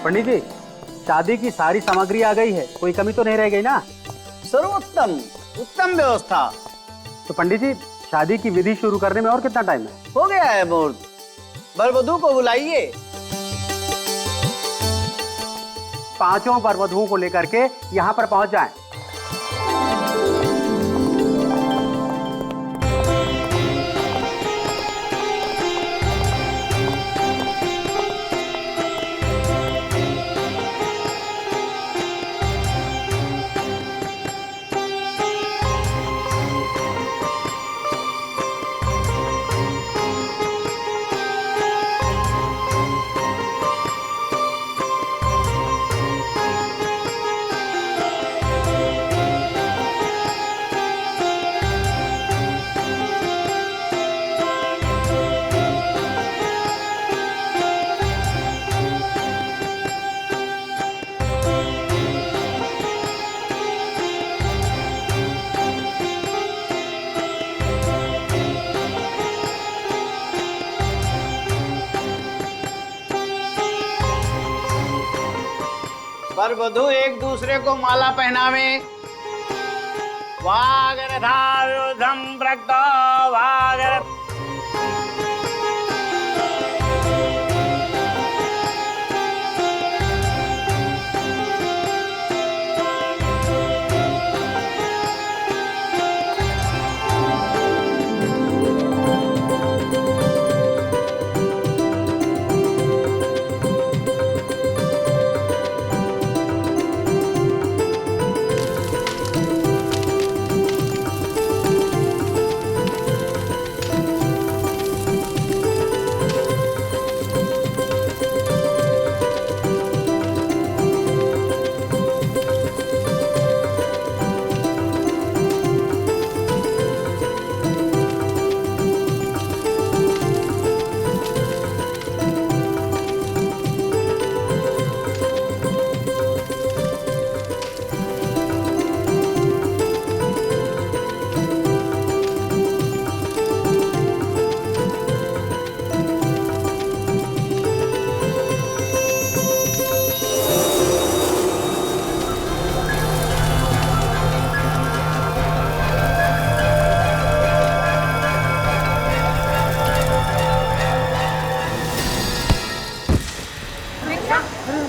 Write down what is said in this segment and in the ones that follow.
पंडित जी, शादी की सारी सामग्री आ गई है, कोई कमी तो नहीं रह गई ना? सर्वोत्तम, उत्तम व्यवस्था। तो पंडित जी, शादी की विधि शुरू करने में और कितना टाइम है? हो गया है मुहूर्त, वर वधू को बुलाइए। पांचों वर वधुओं को लेकर के यहाँ पर पहुंच जाएं। वर वधू एक दूसरे को माला पहनावे। वागरथायुधं प्रक्तो वागर।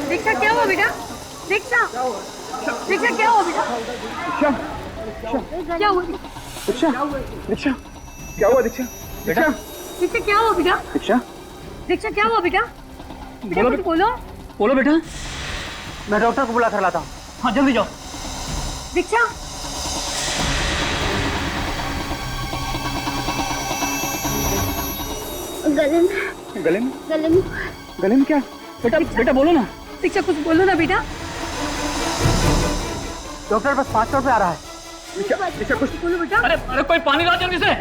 दीक्षा क्या हुआ बेटा? दीक्षा दीक्षा क्या हुआ बेटा? क्या हुआ? दीक्षा दीक्षा क्या हुआ? दीक्षा दीक्षा दीक्षा क्या हुआ बेटा? दीक्षा दीक्षा क्या हुआ बेटा? बेटा कुछ बोलो। बोलो बेटा, मैं डॉक्टर को बुला कर लाता हूँ। हाँ जल्दी जाओ। दीक्षा गले में गले में गले में गले में क्या? बेटा बेटा बोलो ना। दीक्षा कुछ बोलो ना बेटा। डॉक्टर बस 500 रुपये आ रहा है। दीक्षा कुछ बोलो बेटा। अरे कोई पानी ला जल्दी से।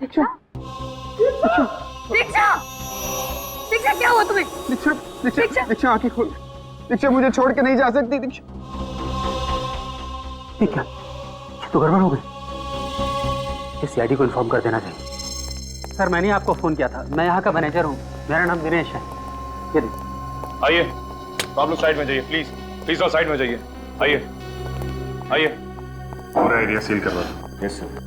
दीक्षा दीक्षा दीक्षा क्या हुआ तुम्हें? दीक्षा दीक्षा दीक्षा आंखें खोल। दीक्षा मुझे छोड़ के नहीं जा सकती। दीक्षा ठीक है, ये तो गड़बड़ हो गई। इस सीआईडी को इन्फॉर्म कर देना चाहिए। सर मैंने आपको फोन किया था, मैं यहाँ का मैनेजर हूँ, मेरा नाम दिनेश है। ये देखिए। आइए, तो आप लोग साइड में जाइए प्लीज। प्लीज और साइड में जाइए। आइए आइए। पूरा एरिया सील करवा दो। Yes sir.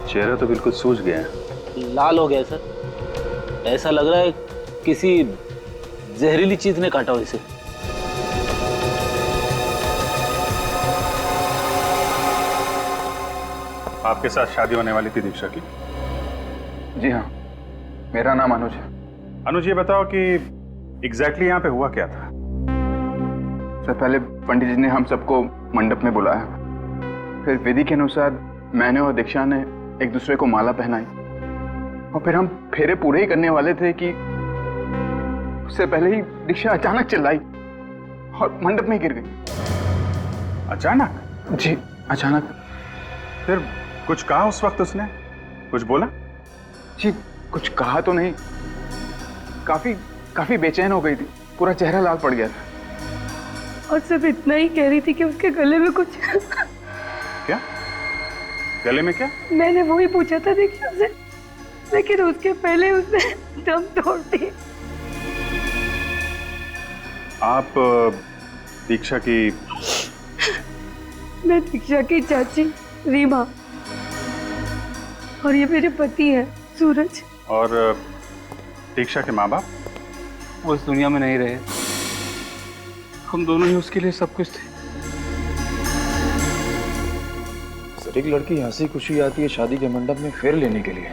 चेहरा तो बिल्कुल सूज गया है। लाल हो गया सर, ऐसा लग रहा है किसी जहरीली चीज ने काटा हो इसे। आपके साथ शादी होने वाली थी दीक्षा की? जी हाँ, मेरा नाम अनुज है। अनुज ये बताओ कि एग्जैक्टली यहाँ पे हुआ क्या था? सर पहले पंडित जी ने हम सबको मंडप में बुलाया, फिर विधि के अनुसार मैंने और दीक्षा ने एक दूसरे को माला पहनाई और फिर हम फेरे पूरे ही करने वाले थे कि उससे पहले ही दीक्षा अचानक चिल्लाई और मंडप में गिर गई। अचानक? जी अचानक। फिर कुछ कहा उस वक्त उसने? कुछ बोला? जी कुछ कहा तो नहीं, काफी बेचैन हो गई थी, पूरा चेहरा लाल पड़ गया था। और सिर्फ इतना ही कह रही थी कि उसके गले में कुछ क्या? गले में क्या? मैंने वही पूछा था दीक्षा से, लेकिन उसके पहले उसने दम तोड़ दी। आप दीक्षा की? मैं दीक्षा की चाची रीमा, और ये मेरे पति हैं सूरज। और दीक्षा के माँ बाप? वो इस दुनिया में नहीं रहे, हम दोनों ही उसके लिए सब कुछ थे। सर एक लड़की हंसी खुशी आती है शादी के मंडप में फेर लेने के लिए,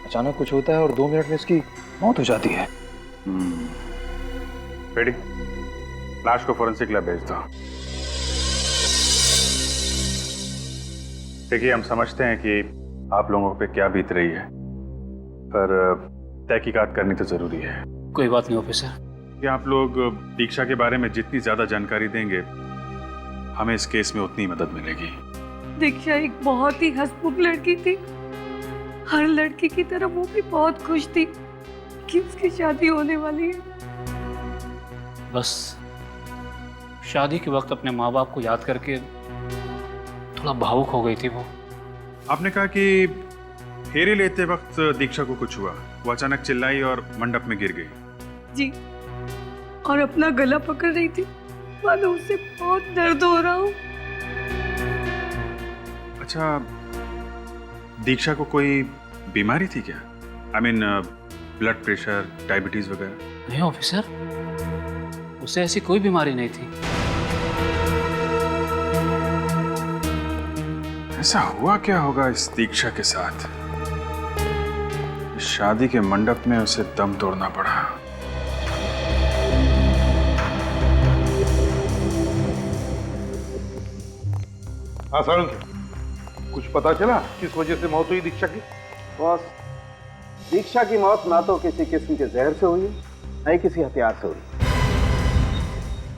अचानक कुछ होता है और 2 मिनट में इसकी मौत हो जाती है। रेडी, लाश को फोरेंसिक लैब भेज दो। देखिए हम समझते हैं कि आप लोगों पे क्या बीत रही है, पर तहकीकात करनी तो जरूरी है। कोई बात नहीं ऑफिसर। कि आप लोग दीक्षा के बारे में जितनी ज्यादा जानकारी देंगे हमें इस केस में उतनी मदद मिलेगी। दीक्षा एक बहुत ही हंसमुख लड़की थी, हर लड़की की तरह वो भी बहुत खुश थी कि उसकी शादी होने वाली है। बस शादी के वक्त अपने माँ बाप को याद करके थोड़ा भावुक हो गई थी वो। आपने कहा कि फेरे लेते वक्त दीक्षा को कुछ हुआ, वो अचानक चिल्लाई और मंडप में गिर गई। जी, और अपना गला पकड़ रही थी, मानो उसे बहुत दर्द हो रहा हो। अच्छा, दीक्षा को कोई बीमारी थी क्या? I mean blood pressure, diabetes वगैरह? नहीं ऑफिसर, उसे ऐसी कोई बीमारी नहीं थी। ऐसा हुआ क्या होगा इस दीक्षा के साथ? इस शादी के मंडप में उसे दम तोड़ना पड़ा। हाँ सारुण, कुछ पता चला किस वजह से मौत हुई दीक्षा की? बॉस, दीक्षा की मौत ना तो किसी किस्म के जहर से हुई है, ना ही किसी हथियार से हुई।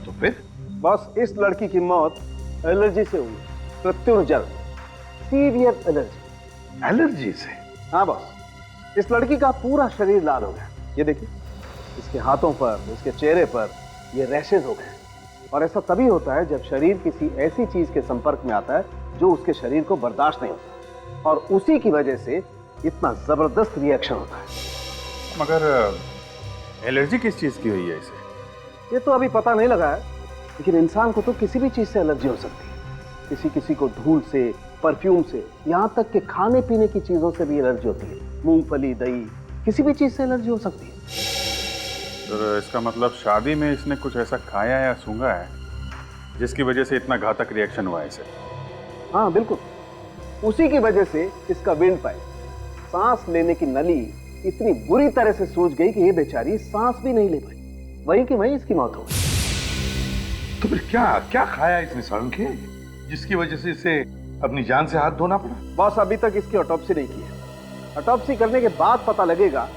तो फिर? बॉस, इस लड़की की मौत एलर्जी से हुई, प्रत्युर्जल, सीवियर एलर्जी। एलर्जी से? हाँ बॉस, इस लड़की का पूरा शरीर लाल हो गया। ये देखिए, इसके हाथों पर, इसके चेहरे पर ये रैशेज हो गए। और ऐसा तभी होता है जब शरीर किसी ऐसी चीज के संपर्क में आता है जो उसके शरीर को बर्दाश्त नहीं होता, और उसी की वजह से इतना जबरदस्त रिएक्शन होता है। मगर एलर्जी किस चीज की हुई है इसे? ये तो अभी पता नहीं लगा है, लेकिन इंसान को तो किसी भी चीज से एलर्जी हो सकती है। किसी किसी को धूल से, परफ्यूम से, यहाँ तक कि खाने पीने की चीजों से भी एलर्जी होती है। मूंगफली, दही, किसी भी चीज से एलर्जी हो सकती है। तो इसका मतलब शादी में इसने कुछ ऐसा खाया या सूंघा है जिसकी वजह से इतना घातक रिएक्शन हुआ है इसे? हाँ बिल्कुल, उसी की वजह से इसका विंड पाइप, सांस लेने की नली इतनी बुरी तरह से सूज गई कि ये बेचारी सांस भी नहीं ले पाई। वहीं की वहीं इसकी मौत हो गई। तो फिर क्या क्या खाया इसने सारुण के, जिसकी वजह से इसे अपनी जान से हाथ धोना पड़ा? बॉस, अभी तक इसकी ऑटोप्सी नहीं की है। ऑटोप्सी करने के बाद पता लगेगा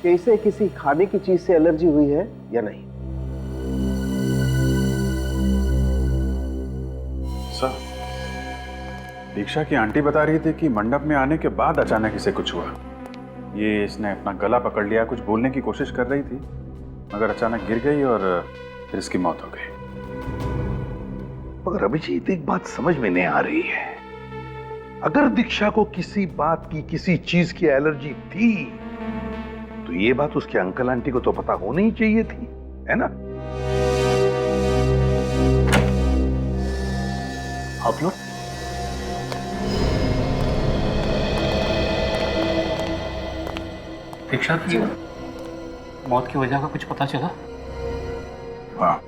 कि इसे किसी खाने की चीज से एलर्जी हुई है या नहीं। सर, दीक्षा की आंटी बता रही थी कि मंडप में आने के बाद अचानक इसे कुछ हुआ। ये इसने अपना गला पकड़ लिया, कुछ बोलने की कोशिश कर रही थी, मगर अचानक गिर गई और फिर इसकी मौत हो गई। मगर अभिजीत, एक बात समझ में नहीं आ रही है। अगर दीक्षा को किसी बात की, किसी चीज की एलर्जी थी, तो ये बात उसके अंकल आंटी को तो पता होनी ही चाहिए थी, है ना? आप लोग दीक्षा की मौत की वजह का कुछ पता चला? हाँ,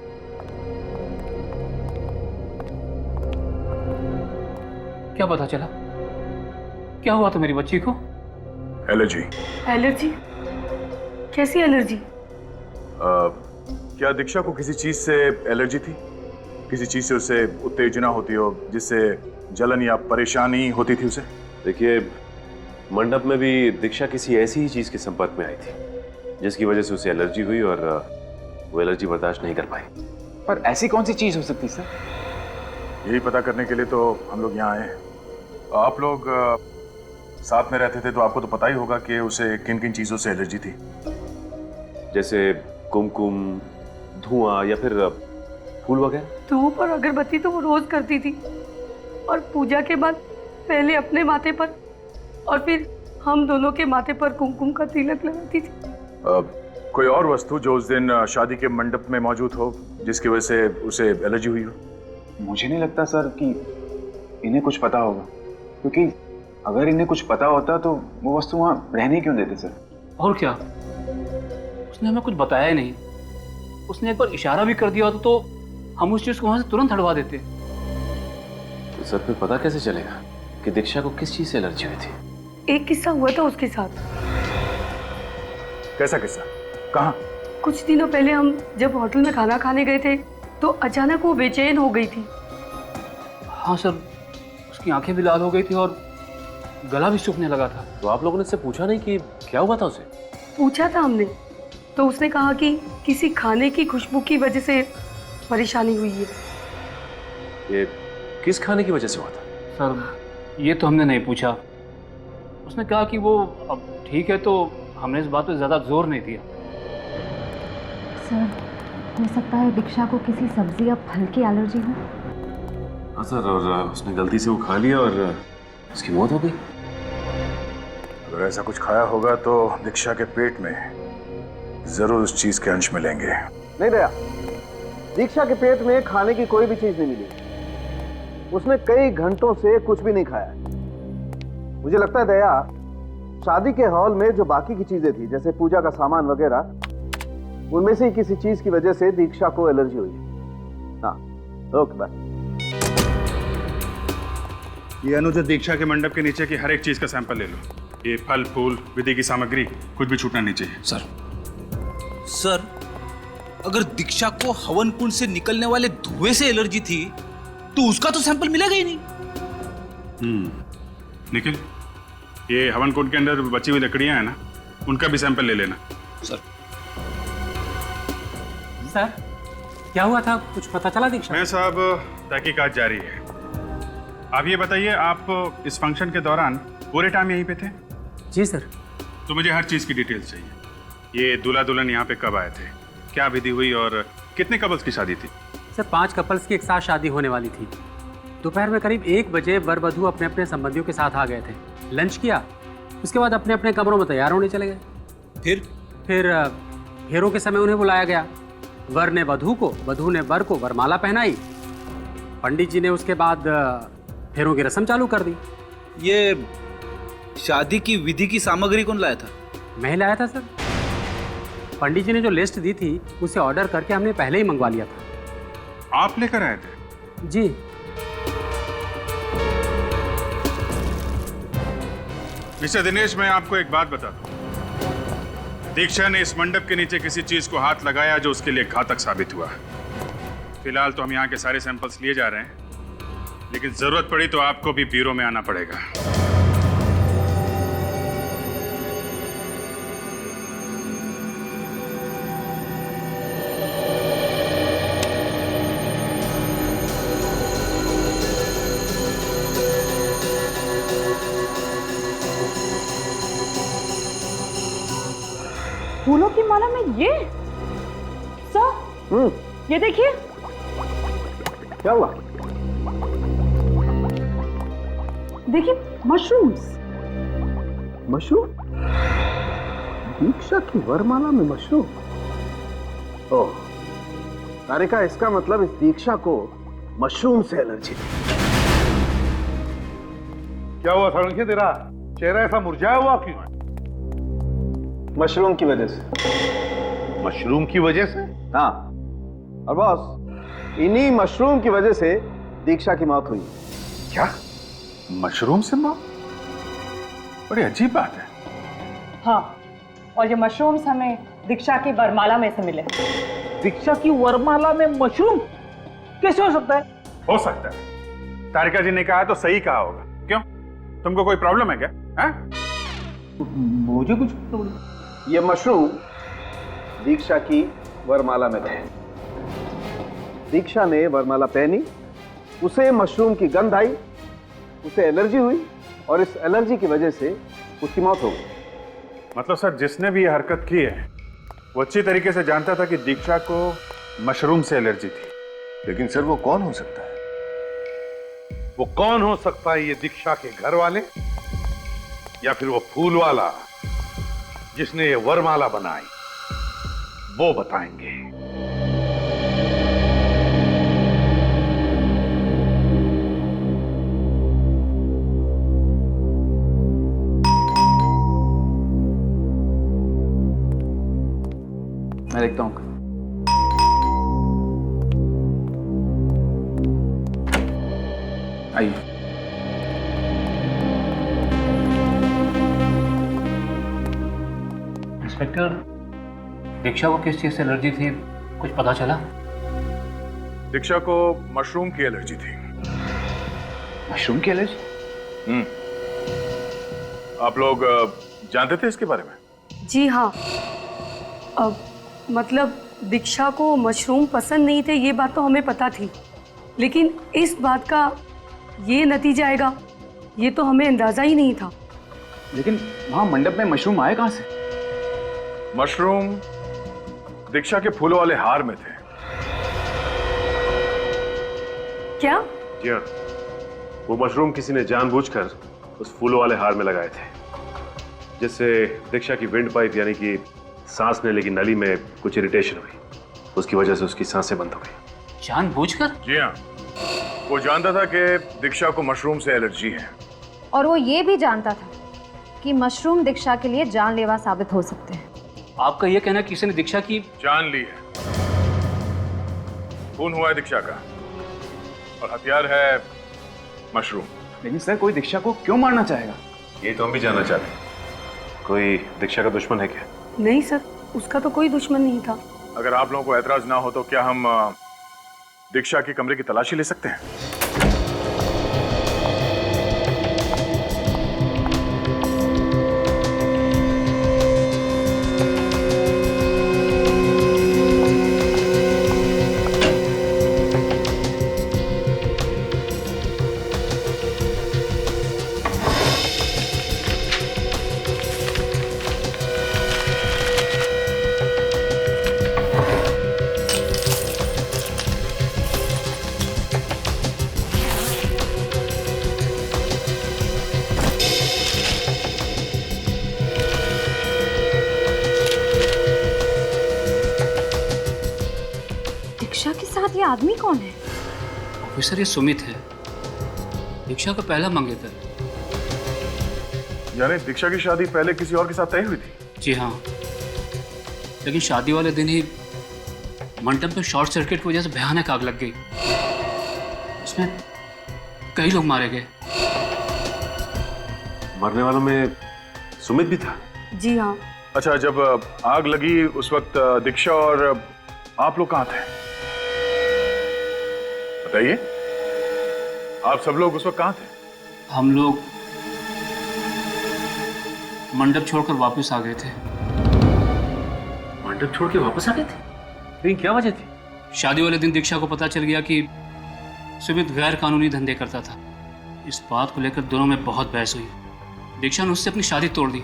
क्या पता चला? क्या हुआ तो मेरी बच्ची को? एलर्जी। एलर्जी? कैसी एलर्जी? क्या दीक्षा को किसी चीज से एलर्जी थी? किसी चीज से उसे उत्तेजना होती हो जिससे जलन या परेशानी होती थी उसे? देखिए, मंडप में भी दीक्षा किसी ऐसी ही चीज के संपर्क में आई थी जिसकी वजह से उसे एलर्जी हुई और वो एलर्जी बर्दाश्त नहीं कर पाई। पर ऐसी कौन सी चीज हो सकती सर? यही पता करने के लिए तो हम लोग यहाँ आए हैं। आप लोग साथ में रहते थे तो आपको तो पता ही होगा कि उसे किन किन चीज़ों से एलर्जी थी। जैसे कुमकुम, धुआं या फिर फूल वगैरह। धूप और अगरबत्ती तो वो रोज करती थी, और पूजा के बाद पहले अपने माथे पर और फिर हम दोनों के माथे पर कुमकुम का तिलक लगाती थी। कोई और वस्तु जो उस दिन शादी के मंडप में मौजूद हो जिसकी वजह से उसे एलर्जी हुई हो? मुझे नहीं लगता सर कि इन्हें कुछ पता होगा, क्योंकि अगर इन्हें कुछ पता होता तो वो वस्तु वहाँ रहने क्यों देते सर? और क्या, उसने हमें कुछ बताया ही नहीं। उसने एक बार इशारा भी कर दिया होता तो हम उस चीज को वहां से तुरंत हटवा देते। तो सर फिर पता कैसे चलेगा कि दीक्षा को किस चीज से एलर्जी हुई थी? एक किस्सा हुआ था उसके साथ। कैसा किस्सा? कहाँ? कुछ दिनों पहले हम जब होटल में खाना खाने गए थे तो अचानक वो बेचैन हो गई थी। हाँ सर, उसकी आंखें भी लाल हो गई थी और गला भी सूखने लगा था। तो आप लोगों ने उससे पूछा नहीं कि क्या हुआ था उसे? पूछा था हमने, तो उसने कहा कि किसी खाने की खुशबू की वजह से परेशानी हुई है। ये किस खाने की वजह से हुआ था? सर ये तो हमने नहीं पूछा। उसने कहा कि वो अब ठीक है, तो हमने इस बात पे ज़्यादा जोर नहीं दिया। सर हो सकता है दीक्षा को किसी सब्जी या फल की एलर्जी हो। हाँ सर, और उसने गलती से वो खा लिया और उसकी मौत हो गई। अगर ऐसा कुछ खाया होगा तो दीक्षा के पेट में जरूर उस चीज के अंश मिलेंगे। नहीं दया, दीक्षा के पेट में खाने की कोई भी चीज नहीं मिली। उसने कई घंटों से कुछ भी नहीं खाया। मुझे लगता है दया, शादी के हॉल में जो बाकी की चीजें थी जैसे पूजा का सामान वगैरह, उनमें से ही किसी चीज की वजह से दीक्षा को एलर्जी हुई। हाँ, ओके बाय। ये अनुज, दीक्षा के मंडप के नीचे की हर एक चीज का सैंपल ले लो। ये फल फूल, विधि की सामग्री, कुछ भी छूटना नहीं चाहिए। सर अगर दीक्षा को हवन कुंड से निकलने वाले धुएं से एलर्जी थी तो उसका तो सैंपल मिलेगा ही नहीं। निखिल, ये हवन कुंड के अंदर बची हुई लकड़ियां हैं ना, उनका भी सैंपल ले लेना। सर क्या हुआ था, कुछ पता चला दीक्षा? मैं साहब, तहकीकात जारी है। आप ये बताइए, आप इस फंक्शन के दौरान पूरे टाइम यहीं पे थे? जी सर। तो मुझे हर चीज की डिटेल्स चाहिए। ये दूल्हा दुल्हन यहाँ पे कब आए थे, क्या विधि हुई और कितने कपल्स की शादी थी? सर 5 कपल्स की एक साथ शादी होने वाली थी। दोपहर में करीब 1 बजे वर वधू अपने अपने संबंधियों के साथ आ गए थे, लंच किया, उसके बाद अपने अपने कमरों में तैयार होने चले गए। फिर फेरों के समय उन्हें बुलाया गया। वर ने वधू को, वधू ने वर को वरमाला पहनाई। पंडित जी ने उसके बाद फेरों की रस्म चालू कर दी। ये शादी की विधि की सामग्री कौन लाया था? मैं लाया था सर। पंडित जी ने जो लिस्ट दी थी उसे ऑर्डर करके हमने पहले ही मंगवा लिया था। आप लेकर आए थे? जी। मिस्टर दिनेश, मैं आपको एक बात बता दूं। दीक्षा ने इस मंडप के नीचे किसी चीज को हाथ लगाया जो उसके लिए घातक साबित हुआ। फिलहाल तो हम यहाँ के सारे सैंपल्स लिए जा रहे हैं, लेकिन जरूरत पड़ी तो आपको भी ब्यूरो में आना पड़ेगा। फूलों की माला में ये सर, ये देखिए। क्या हुआ? देखिए, मशरूम्स। मशरूम? दीक्षा की वरमाला में मशरूम? ओह, तारिका, इसका मतलब इस दीक्षा को मशरूम से एलर्जी थी। क्या हुआ सारंगी, तेरा चेहरा ऐसा मुरझाया हुआ क्यों है? मशरूम की वजह से। मशरूम की वजह से? हाँ, और बॉस, इन्हीं मशरूम की वजह से दीक्षा की मौत हुई। क्या? मशरूम से मौत? बड़ी अजीब बात है। हाँ, और ये मशरूम्स हमें दीक्षा की वरमाला में से मिले। दीक्षा की वरमाला में मशरूम कैसे हो सकता है? हो सकता है, तारिका जी ने कहा तो सही कहा होगा। क्यों, तुमको कोई प्रॉब्लम है क्या? मुझे कुछ प्रॉब्लम? ये मशरूम दीक्षा की वरमाला में थे। दीक्षा ने वरमाला पहनी उसे मशरूम की गंध आई, उसे एलर्जी हुई और इस एलर्जी की वजह से उसकी मौत हो गई। मतलब सर जिसने भी ये हरकत की है वो अच्छी तरीके से जानता था कि दीक्षा को मशरूम से एलर्जी थी। लेकिन सर वो कौन हो सकता है? वो कौन हो सकता है? ये दीक्षा के घर वाले या फिर वो फूल वाला जिसने ये वरमाला बनाई, वो बताएंगे। मैं देखता हूँ। आइए। इंस्पेक्टर, दीक्षा को किस चीज से एलर्जी थी, कुछ पता चला? दीक्षा को मशरूम की एलर्जी थी। मशरूम की एलर्जी? आप लोग जानते थे इसके बारे में? जी हाँ। अब मतलब दीक्षा को मशरूम पसंद नहीं थे, ये बात तो हमें पता थी, लेकिन इस बात का ये नतीजा आएगा ये तो हमें अंदाजा ही नहीं था। लेकिन वहां मंडप में मशरूम आए कहां से? मशरूम दीक्षा के फूलों वाले हार में थे। क्या? जी हाँ, वो मशरूम किसी ने जानबूझकर उस फूलों वाले हार में लगाए थे, जिससे दीक्षा की विंड पाइप यानी कि सांस लेने की नली में कुछ इरिटेशन हुई, उसकी वजह से उसकी सांसें बंद हो गई। जानबूझकर? जी हाँ, वो जानता था कि दीक्षा को मशरूम से एलर्जी है। और वो ये भी जानता था कि मशरूम दीक्षा के लिए जानलेवा साबित हो सकते हैं। आपका ये कहना किसी ने दीक्षा की जान ली है। खून हुआ है दीक्षा का और हथियार है मशरूम। लेकिन सर कोई दीक्षा को क्यों मारना चाहेगा? ये तो हम भी जानना चाहते हैं। कोई दीक्षा का दुश्मन है क्या? नहीं सर, उसका तो कोई दुश्मन नहीं था। अगर आप लोगों को ऐतराज ना हो तो क्या हम दीक्षा के कमरे की तलाशी ले सकते हैं? दीक्षा के साथ ये आदमी कौन है? ऑफिसर, ये सुमित है, दीक्षा का पहला मंगेतर। यानी दीक्षा की शादी पहले किसी और के साथ तय हुई थी? जी हाँ, लेकिन शादी वाले दिन ही मंडप में शॉर्ट सर्किट की वजह से भयानक आग लग गई। उसमें कई लोग मारे गए। मरने वालों में सुमित भी था? जी हाँ। अच्छा, जब आग लगी उस वक्त दीक्षा और आप लोग कहाँ थे? बताइए, आप सब लोग उस वक्त कहाँ थे? हम लोग मंडप छोड़कर वापस आ गए थे। मंडप छोड़ के वापस आ गए थे? लेकिन क्या वजह थी? शादी वाले दिन दीक्षा को पता चल गया कि सुमित गैर कानूनी धंधे करता था। इस बात को लेकर दोनों में बहुत बहस हुई। दीक्षा ने उससे अपनी शादी तोड़ दी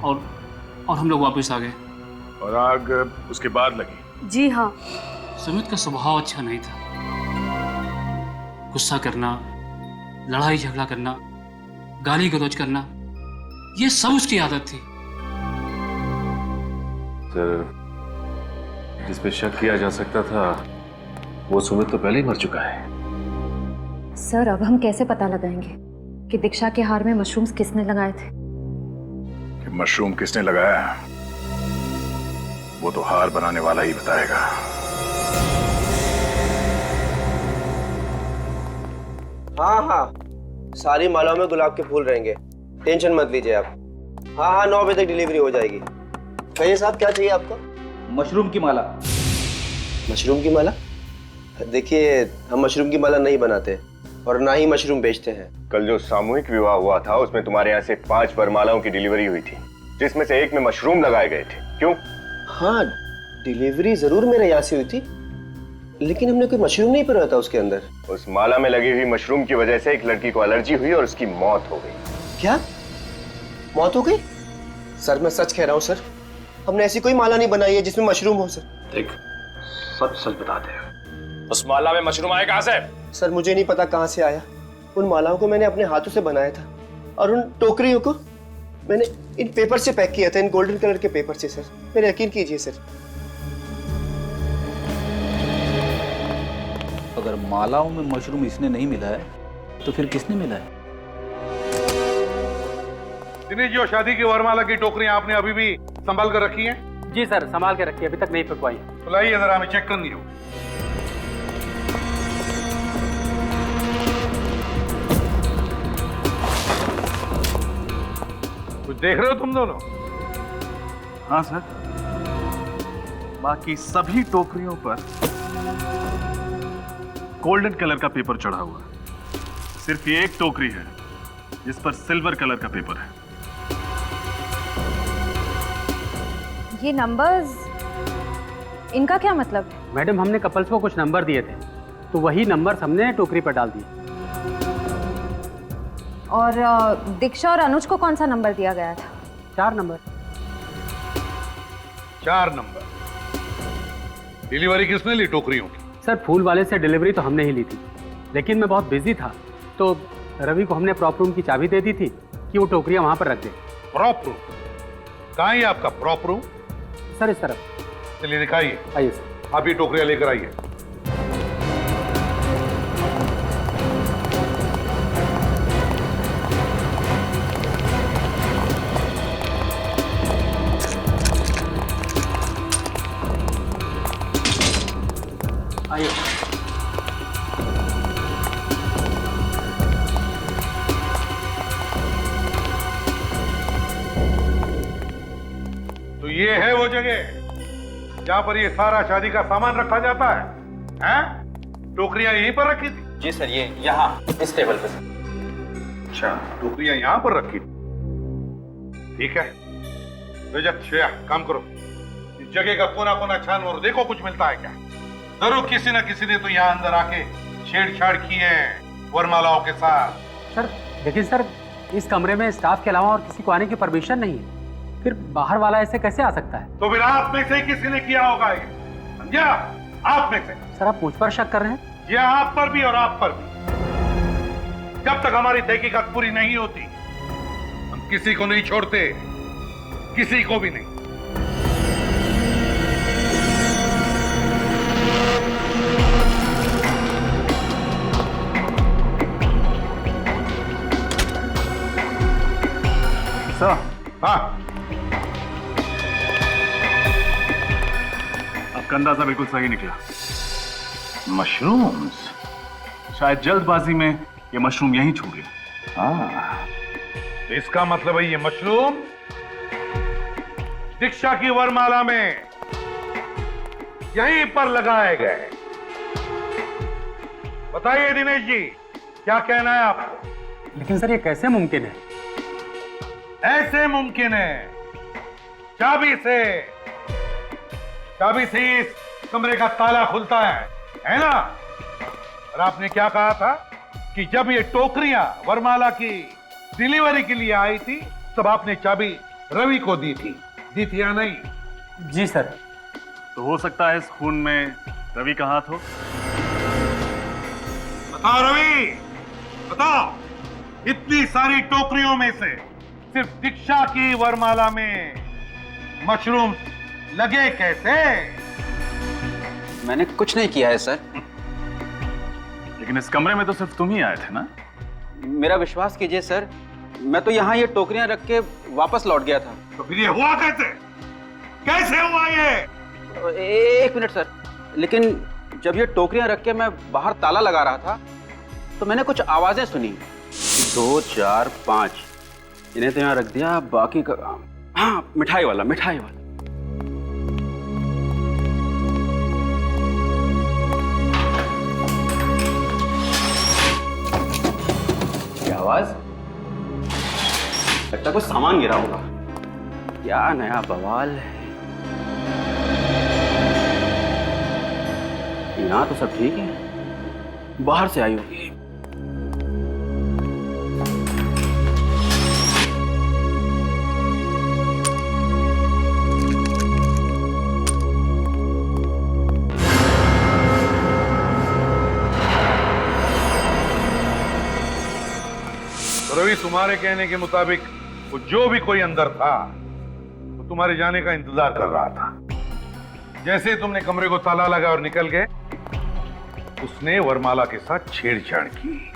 और हम लोग वापस आ गए। और आग उसके बाद लगी? जी हाँ। सुमित का स्वभाव अच्छा नहीं था। गुस्सा करना, लड़ाई झगड़ा करना, गाली गलौज करना, ये सब उसकी आदत थी। सर, जिस पे शक किया जा सकता था वो सुमित तो पहले ही मर चुका है। सर, अब हम कैसे पता लगाएंगे कि दीक्षा के हार में मशरूम्स किसने लगाए थे? कि मशरूम किसने लगाया है वो तो हार बनाने वाला ही बताएगा। हाँ हाँ, सारी मालाओं में गुलाब के फूल रहेंगे, टेंशन मत लीजिए आप। हाँ हाँ, 9 बजे तक डिलीवरी हो जाएगी। कहिए साहब, क्या चाहिए आपको? मशरूम की माला। मशरूम की माला? देखिए, हम मशरूम की माला नहीं बनाते और ना ही मशरूम बेचते हैं। कल जो सामूहिक विवाह हुआ था उसमें तुम्हारे यहाँ से 5 वरमालाओं की डिलीवरी हुई थी, जिसमें से एक में मशरूम लगाए गए थे। क्यों? हाँ, डिलीवरी जरूर मेरे यहाँ से हुई थी, लेकिन हमने कोई मशरूम नहीं पिरोया था उसके अंदर। उस माला में लगी हुई मशरूम की वजह से एक लड़की को एलर्जी हुई और उसकी मौत हो गई। क्या मौत हो गई? सर मैं सच कह रहा हूँ सर, हमने ऐसी कोई माला नहीं बनाई है जिसमें मशरूम हो। सर देख, सच सच बता दे, उस माला में मशरूम आए कहां से? सर मुझे नहीं पता कहाँ से आया। उन मालाओं को मैंने अपने हाथों से बनाया था और उन टोकरियों को मैंने इन पेपर से पैक किया था, इन गोल्डन कलर के पेपर से। सर मेरा यकीन कीजिए सर। अगर मालाओं में मशरूम इसने नहीं मिला है तो फिर किसने मिला है? दिनेश जी, शादी की वरमाला की टोकरियां आपने अभी भी संभाल कर रखी हैं? जी सर, संभाल के रखिए, अभी तक नहीं पिकवाई। तो लाइए जरा, हमें चेक करनी हो। कुछ देख रहे हो तुम दोनों? हाँ सर, बाकी सभी टोकरियों पर गोल्डन कलर का पेपर चढ़ा हुआ है। सिर्फ ये एक टोकरी है जिस पर सिल्वर कलर का पेपर है। ये नंबर्स, इनका क्या मतलब है? मैडम, हमने कपल्स को कुछ नंबर दिए थे, तो वही नंबर हमने टोकरी पर डाल दिए। और दीक्षा और अनुज को कौन सा नंबर दिया गया था? 4 नंबर। 4 नंबर। डिलीवरी किसने ली टोकरियों की? सर, फूल वाले से डिलीवरी तो हमने ही ली थी, लेकिन मैं बहुत बिजी था, तो रवि को हमने प्रॉप रूम की चाबी दे दी थी कि वो टोकरियां वहां पर रख दे। Prop room? कहाँ है आपका प्रॉप रूम? सर इस तरफ। चलिए दिखाइए। आइए सर। आप ये टोकरियां लेकर आइए। आइए। तो ये है वो जगह जहां पर ये सारा शादी का सामान रखा जाता है? हैं? टोकरियां यहीं पर रखी थी? जी सर, ये यहाँ इस टेबल पे। अच्छा, टोकरियां यहां पर रखी थी। ठीक है रजत, श्रेया, काम करो, इस जगह का कोना कोना छानो और देखो कुछ मिलता है क्या। जरूर किसी न किसी ने तो यहाँ अंदर आके छेड़छाड़ की है वरमालाओं के साथ। सर लेकिन सर, इस कमरे में स्टाफ के अलावा और किसी को आने की परमिशन नहीं है, फिर बाहर वाला ऐसे कैसे आ सकता है? तो फिर आप में से किसी ने किया होगा ये, समझा? आप में से। सर आप मुझ पर शक कर रहे हैं? जी आप पर भी और आप पर भी। जब तक हमारी तहकीकात पूरी नहीं होती हम किसी को नहीं छोड़ते, किसी को भी नहीं। सर, हाँ, आपका अंदाजा बिल्कुल सही निकला। मशरूम्स। शायद जल्दबाजी में ये मशरूम यहीं छूट गया। हाँ, तो इसका मतलब है ये मशरूम दीक्षा की वरमाला में यहीं पर लगाए गए। बताइए दिनेश जी, क्या कहना है आपको? लेकिन सर ये कैसे मुमकिन है? ऐसे मुमकिन है, चाबी से इस कमरे का ताला खुलता है ना? और आपने क्या कहा था कि जब ये टोकरियां वरमाला की डिलीवरी के लिए आई थी तब आपने चाबी रवि को दी थी या नहीं? जी सर। तो हो सकता है इस खून में रवि का हाथ हो। बताओ रवि, बताओ, इतनी सारी टोकरियों में से सिर्फ दीक्षा की वरमाला में मशरूम लगे कैसे? मैंने कुछ नहीं किया है सर। लेकिन इस कमरे में तो सिर्फ तुम ही आए थे ना? मेरा विश्वास कीजिए सर, मैं तो यहाँ ये टोकरियां रख के वापस लौट गया था। तो फिर ये हुआ कैसे? कैसे हुआ ये? एक मिनट सर, लेकिन जब ये टोकरियां रख के मैं बाहर ताला लगा रहा था तो मैंने कुछ आवाजें सुनी। 2 4 5, इन्हें तो यहाँ रख दिया, बाकी का हाँ मिठाई वाला। क्या आवाज? लगता कुछ सामान गिरा होगा। क्या नया बवाल है। यहाँ तो सब ठीक है, बाहर से आई होगी। रवि, तुम्हारे कहने के मुताबिक वो जो भी कोई अंदर था वो तुम्हारे जाने का इंतजार कर रहा था। जैसे ही तुमने कमरे को ताला लगा और निकल गए, उसने वरमाला के साथ छेड़छाड़ की।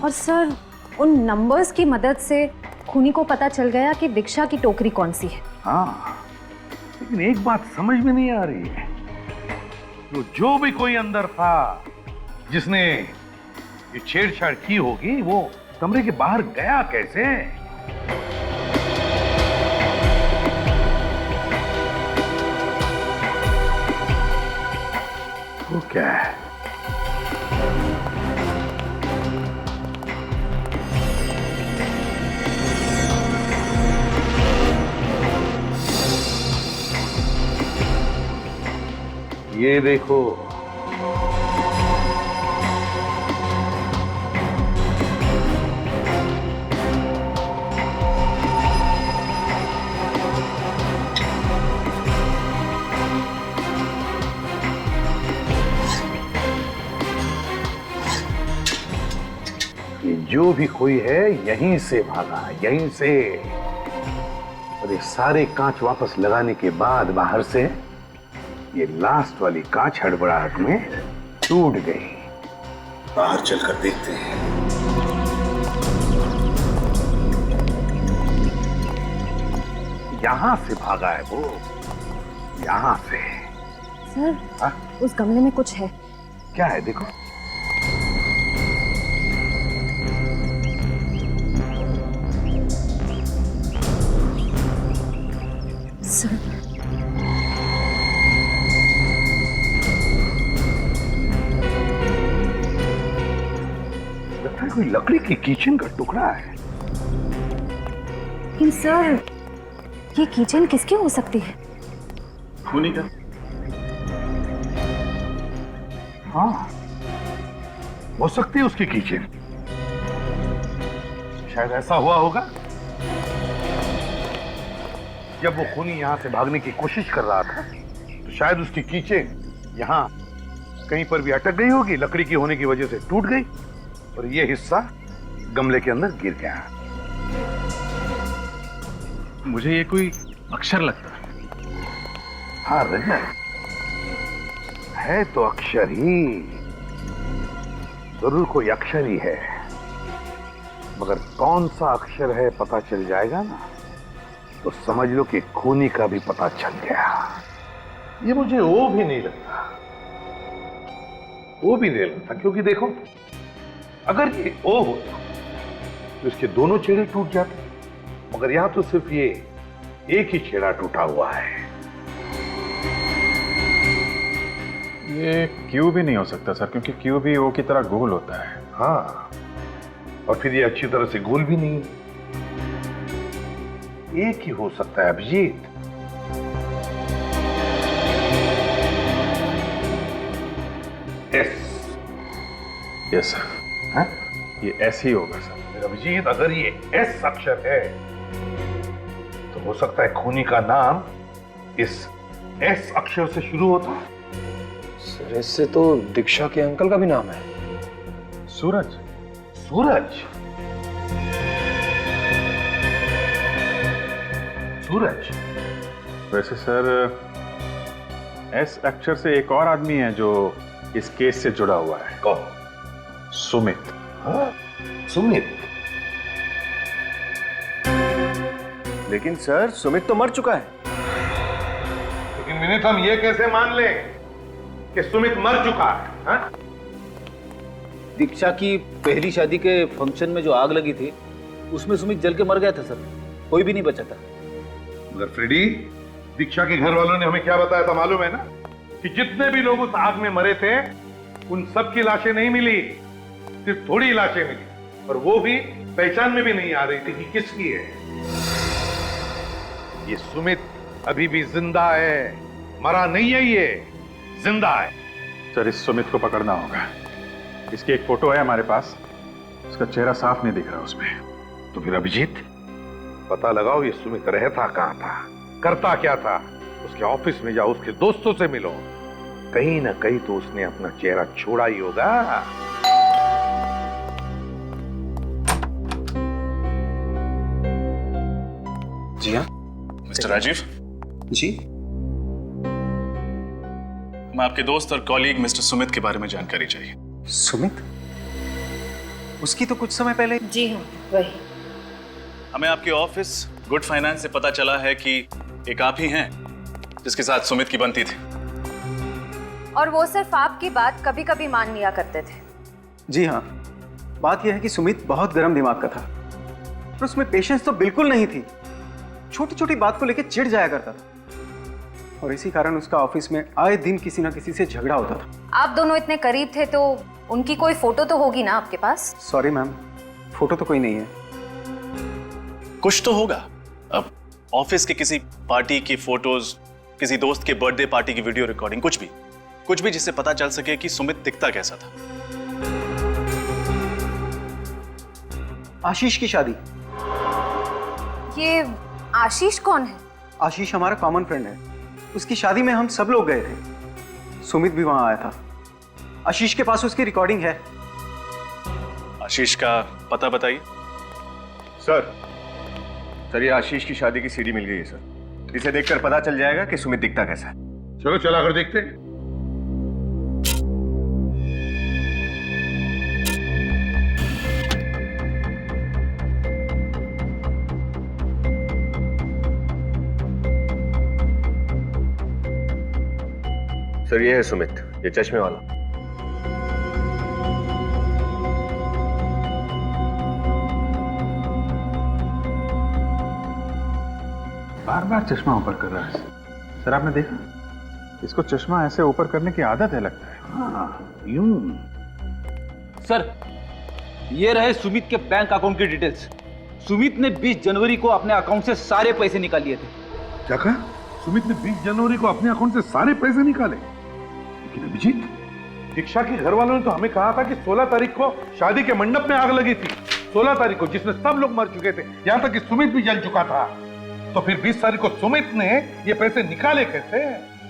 और सर, उन नंबर्स की मदद से खूनी को पता चल गया कि दीक्षा की टोकरी कौन सी है। हाँ, लेकिन एक बात समझ में नहीं आ रही है, जो भी कोई अंदर था जिसने ये छेड़छाड़ की होगी, वो कमरे के बाहर गया कैसे? वो क्या है? ये देखो, जो भी कोई है यहीं से भागा, यहीं से। और ये सारे कांच वापस लगाने के बाद बाहर से ये लास्ट वाली कांच हड़बड़ाहट में टूट गई। बाहर चलकर देखते हैं। यहां से भागा है वो, यहां से। सर, हा? उस गमले में कुछ है। क्या है? देखो। सर, लगता है कोई लकड़ी की किचन का टुकड़ा है। लेकिन सर, ये किचन किसकी हो सकती है? खूनी का। हाँ, हो सकती है उसकी किचन। शायद ऐसा हुआ होगा, जब वो खूनी यहां से भागने की कोशिश कर रहा था तो शायद उसकी कीचेन यहां कहीं पर भी अटक गई होगी, लकड़ी की होने की वजह से टूट गई और ये हिस्सा गमले के अंदर गिर गया। मुझे ये कोई अक्षर लगता है। हाँ रजत, है तो अक्षर ही, जरूर कोई अक्षर ही है, मगर कौन सा अक्षर है पता चल जाएगा ना तो समझ लो कि खूनी का भी पता चल गया। ये मुझे वो भी नहीं लगता, वो भी नहीं लगता, क्योंकि देखो, अगर ये ओ होता तो इसके दोनों छेड़े टूट जाते, मगर यहां तो सिर्फ ये एक ही छेड़ा टूटा हुआ है। ये क्यू भी नहीं हो सकता सर, क्योंकि क्यू भी ओ की तरह गोल होता है। हाँ, और फिर ये अच्छी तरह से गोल भी नहीं है। एक ही हो सकता है अभिजीत। एस। Yes sir. हाँ? ये एस ही होगा सर। अभिजीत, अगर ये एस अक्षर है तो हो सकता है खूनी का नाम इस एस अक्षर से शुरू होता। सर, इससे तो दीक्षा के अंकल का भी नाम है, सूरज। सूरज? सूरज? वैसे सर, एस अक्षर से एक और आदमी है जो इस केस से जुड़ा हुआ है। कौन? सुमित। हाँ, सुमित। लेकिन सर, सुमित तो मर चुका है। लेकिन विनीत, हम ये कैसे मान लें कि सुमित मर चुका है? हाँ? दीक्षा की पहली शादी के फंक्शन में जो आग लगी थी, उसमें सुमित जल के मर गया था सर, कोई भी नहीं बचा था। मगर फ्रेडी, दीक्षा के घर वालों ने हमें क्या बताया था मालूम है ना, कि जितने भी लोग उस आग में मरे थे उन सब की लाशें नहीं मिली, सिर्फ थोड़ी लाशें मिली, और वो भी पहचान में भी नहीं आ रही थी कि किसकी है। ये सुमित अभी भी जिंदा है, मरा नहीं है। ये जिंदा है। सर इस सुमित को पकड़ना होगा। इसकी एक फोटो है हमारे पास, उसका चेहरा साफ नहीं दिख रहा उसमें। तो फिर अभिजीत पता लगाओ ये सुमित रहता कहाँ था, करता क्या था। उसके ऑफिस में जाओ, उसके दोस्तों से मिलो, कहीं ना कहीं तो उसने अपना चेहरा छोड़ा ही होगा। जी हाँ मिस्टर राजीव जी, मैं आपके दोस्त और कॉलीग मिस्टर सुमित के बारे में जानकारी चाहिए। सुमित? उसकी तो कुछ समय पहले। जी हाँ वही। हमें आपके ऑफिस गुड फाइनेंस से पता चला है कि एक आप ही हैं जिसके साथ सुमित की बनती थी। और वो सिर्फ आपकी बात कभी कभी मान लिया करते थे। जी हाँ, बात यह है कि सुमित बहुत गर्म दिमाग का था, पर उसमें पेशेंस तो बिल्कुल नहीं थी। छोटी छोटी बात को लेकर चिढ़ जाया करता था और इसी कारण उसका ऑफिस में आए दिन किसी ना किसी से झगड़ा होता था। आप दोनों इतने करीब थे तो उनकी कोई फोटो तो होगी ना आपके पास? सॉरी मैम, फोटो तो कोई नहीं है। कुछ तो होगा। अब ऑफिस के किसी पार्टी की फोटोज, किसी दोस्त के बर्थडे पार्टी की वीडियो रिकॉर्डिंग, कुछ भी जिससे पता चल सके कि सुमित दिखता कैसा था। आशीष की शादी। ये आशीष कौन है? आशीष हमारा कॉमन फ्रेंड है। उसकी शादी में हम सब लोग गए थे, सुमित भी वहां आया था। आशीष के पास उसकी रिकॉर्डिंग है। आशीष का पता बताइए। सर ये आशीष की शादी की सीडी मिल गई है सर। इसे देखकर पता चल जाएगा कि सुमित दिखता कैसा है। चलो चला कर देखते हैं। सर ये है सुमित, ये चश्मे वाला। बार बार चश्मा ऊपर कर रहा है सर, आपने देखा? इसको चश्मा ऐसे ऊपर करने की आदत है लगता है। हाँ यूं। सर ये रहे सुमित के बैंक अकाउंट की डिटेल्स। सुमित ने 20 जनवरी को अपने अकाउंट से सारे पैसे निकाल लिए थे। क्या कहा? सुमित ने 20 जनवरी को अपने अकाउंट से सारे पैसे निकाले? लेकिन अभिजीत, दीक्षा के घर वालों ने तो हमें कहा था कि 16 तारीख को शादी के मंडप में आग लगी थी। 16 तारीख को, जिसमें सब लोग मर चुके थे, यहां तक कि सुमित भी जल चुका था। तो फिर 20 तारीख को सुमित ने ये पैसे निकाले कैसे?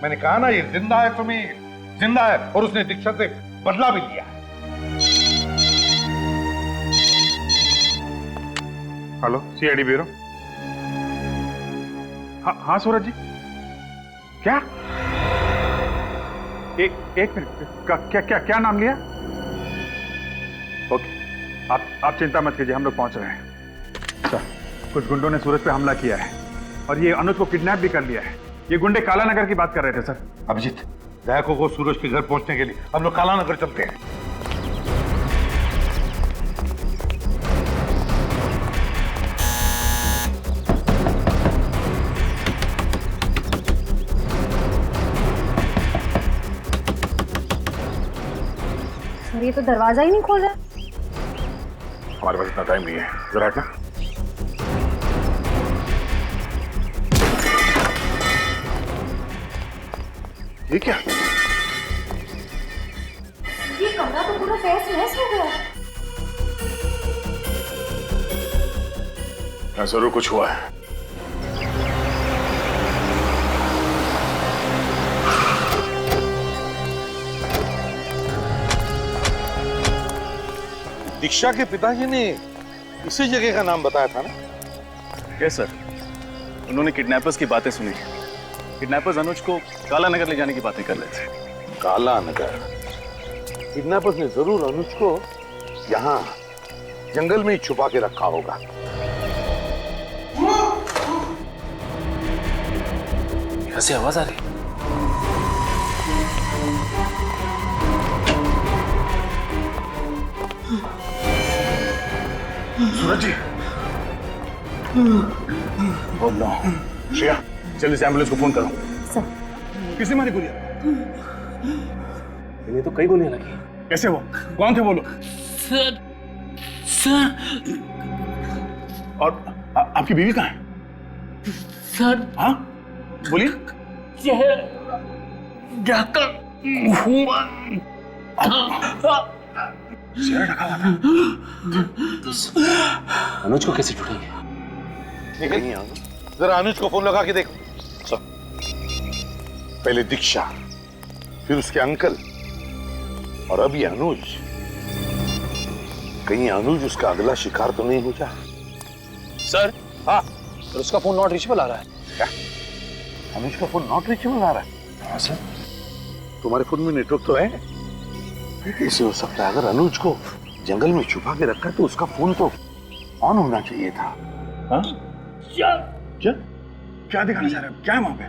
मैंने कहा ना, ये जिंदा है सुमित, जिंदा है, और उसने दीक्षा से बदला भी लिया है। Hello, CID bureau. हाँ सूरज जी, क्या? एक मिनट, क्या नाम लिया? ओके, आप चिंता मत कीजिए, हम लोग पहुंच रहे हैं। सर, कुछ गुंडों ने सूरज पे हमला किया है और ये अनुज को किडनैप भी कर लिया है। ये गुंडे काला नगर की बात कर रहे थे सर। अभिजीत, दयाको को सूरज के घर पहुंचने के लिए हम लोग काला नगर चलते हैं। सर ये तो दरवाजा ही नहीं खोल रहा। हमारे पास इतना टाइम नहीं है, जरा हटना। ये क्या? ये कमरा तो पूरा तहस नहस हो गया। जरूर कुछ हुआ है। दीक्षा के पिताजी ने इसी जगह का नाम बताया था ना? यस सर, उन्होंने किडनैपर्स की बातें सुनी। किडनैपर्स अनुज को काला नगर ले जाने की बातें कर रहे थे। काला नगर? किडनैपर्स ने जरूर अनुज को यहाँ जंगल में ही छुपा के रखा होगा। यहाँ से आवाज आ रही। सूरज जी, बोल रहा हूँ। श्रेया, चल इस एम्बुलेंस को फोन करो। सर, किसने मारी गोलियां? इन्हें तो कई गोलियां लगी। कैसे वो? कौन थे वो लोग? सर और आपकी बीवी कहाँ है? सर, हाँ बोलिए। ढाका चेहरा ढका हुआ था। अनुज को कैसे ढूंढेंगे? जरा अनुज को फोन लगा के देखो। पहले दीक्षा, फिर उसके अंकल, और अभी अनुज। कहीं अनुज उसका अगला शिकार तो नहीं हो जाए? सर। हाँ, पर उसका फोन नॉट रीचेबल आ रहा है। क्या? अनुज का फोन नॉट रीचेबल आ रहा है? हाँ सर। तुम्हारे फोन में नेटवर्क तो है? ऐसे हो सकता है अगर अनुज को जंगल में छुपा के रखा है तो उसका फोन तो ऑन होना चाहिए था। हाँ? क्या दिखाना चाह रहे हो? क्या है वहां पे?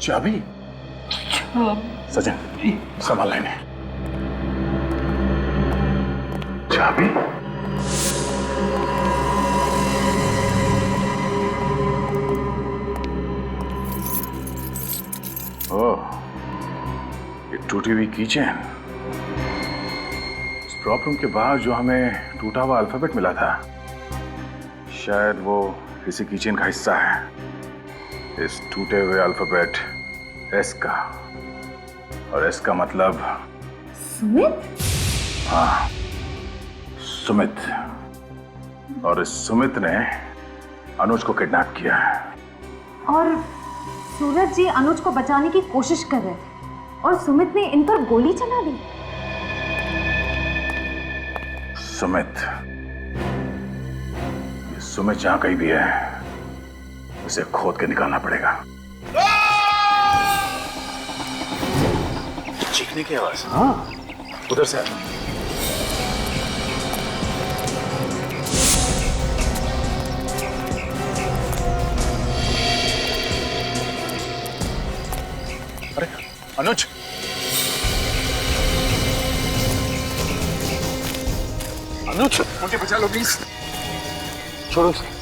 चाबी? सचिन, संभाल लेने। चाबी? ओह, ये टूटी हुई कीचेन। इस प्रॉब्लम के बाद जो हमें टूटा हुआ अल्फाबेट मिला था, शायद वो इसी कीचेन का हिस्सा है। इस टूटे हुए अल्फाबेट एस का, और एस का मतलब सुमित? हाँ, सुमित। और इस सुमित ने अनुज को किडनैप किया है। और सूरज जी अनुज को बचाने की कोशिश कर रहे थे और सुमित ने इन पर गोली चला दी। सुमित, ये सुमित जहां कहीं भी है, उसे खोद के निकालना पड़ेगा। चीखने की आवाज। हाँ, उधर से। अरे अनुज, अनुज, मुझे बचा लो प्लीज। छोड़ो उसे।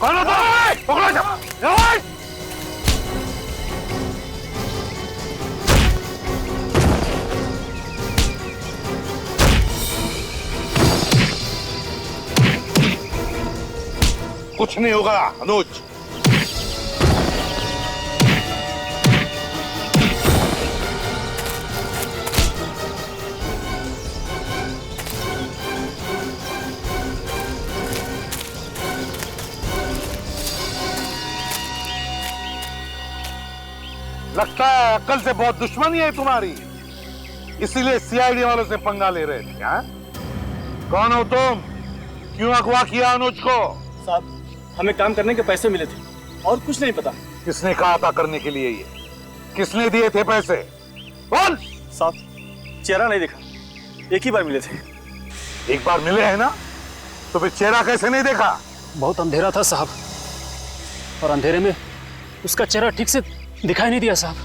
कौन हो तुम? पकड़ो इसे। कुछ नहीं होगा अनुज। लगता है अक्ल से बहुत दुश्मनी है तुम्हारी, इसीलिए सीआईडी वालों से पंगा ले रहे थे। हाँ? कौन हो तुम? क्यों अगवा किया अनुज को? साहब, हमें काम करने के पैसे मिले थे और कुछ नहीं पता। किसने कहा था करने के लिए? ये किसने दिए थे पैसे? बोल। साहब, चेहरा नहीं देखा, एक ही बार मिले थे। एक बार मिले हैं ना, तो फिर चेहरा कैसे नहीं देखा? बहुत अंधेरा था साहब, और अंधेरे में उसका चेहरा ठीक से दिखाई नहीं दिया साहब।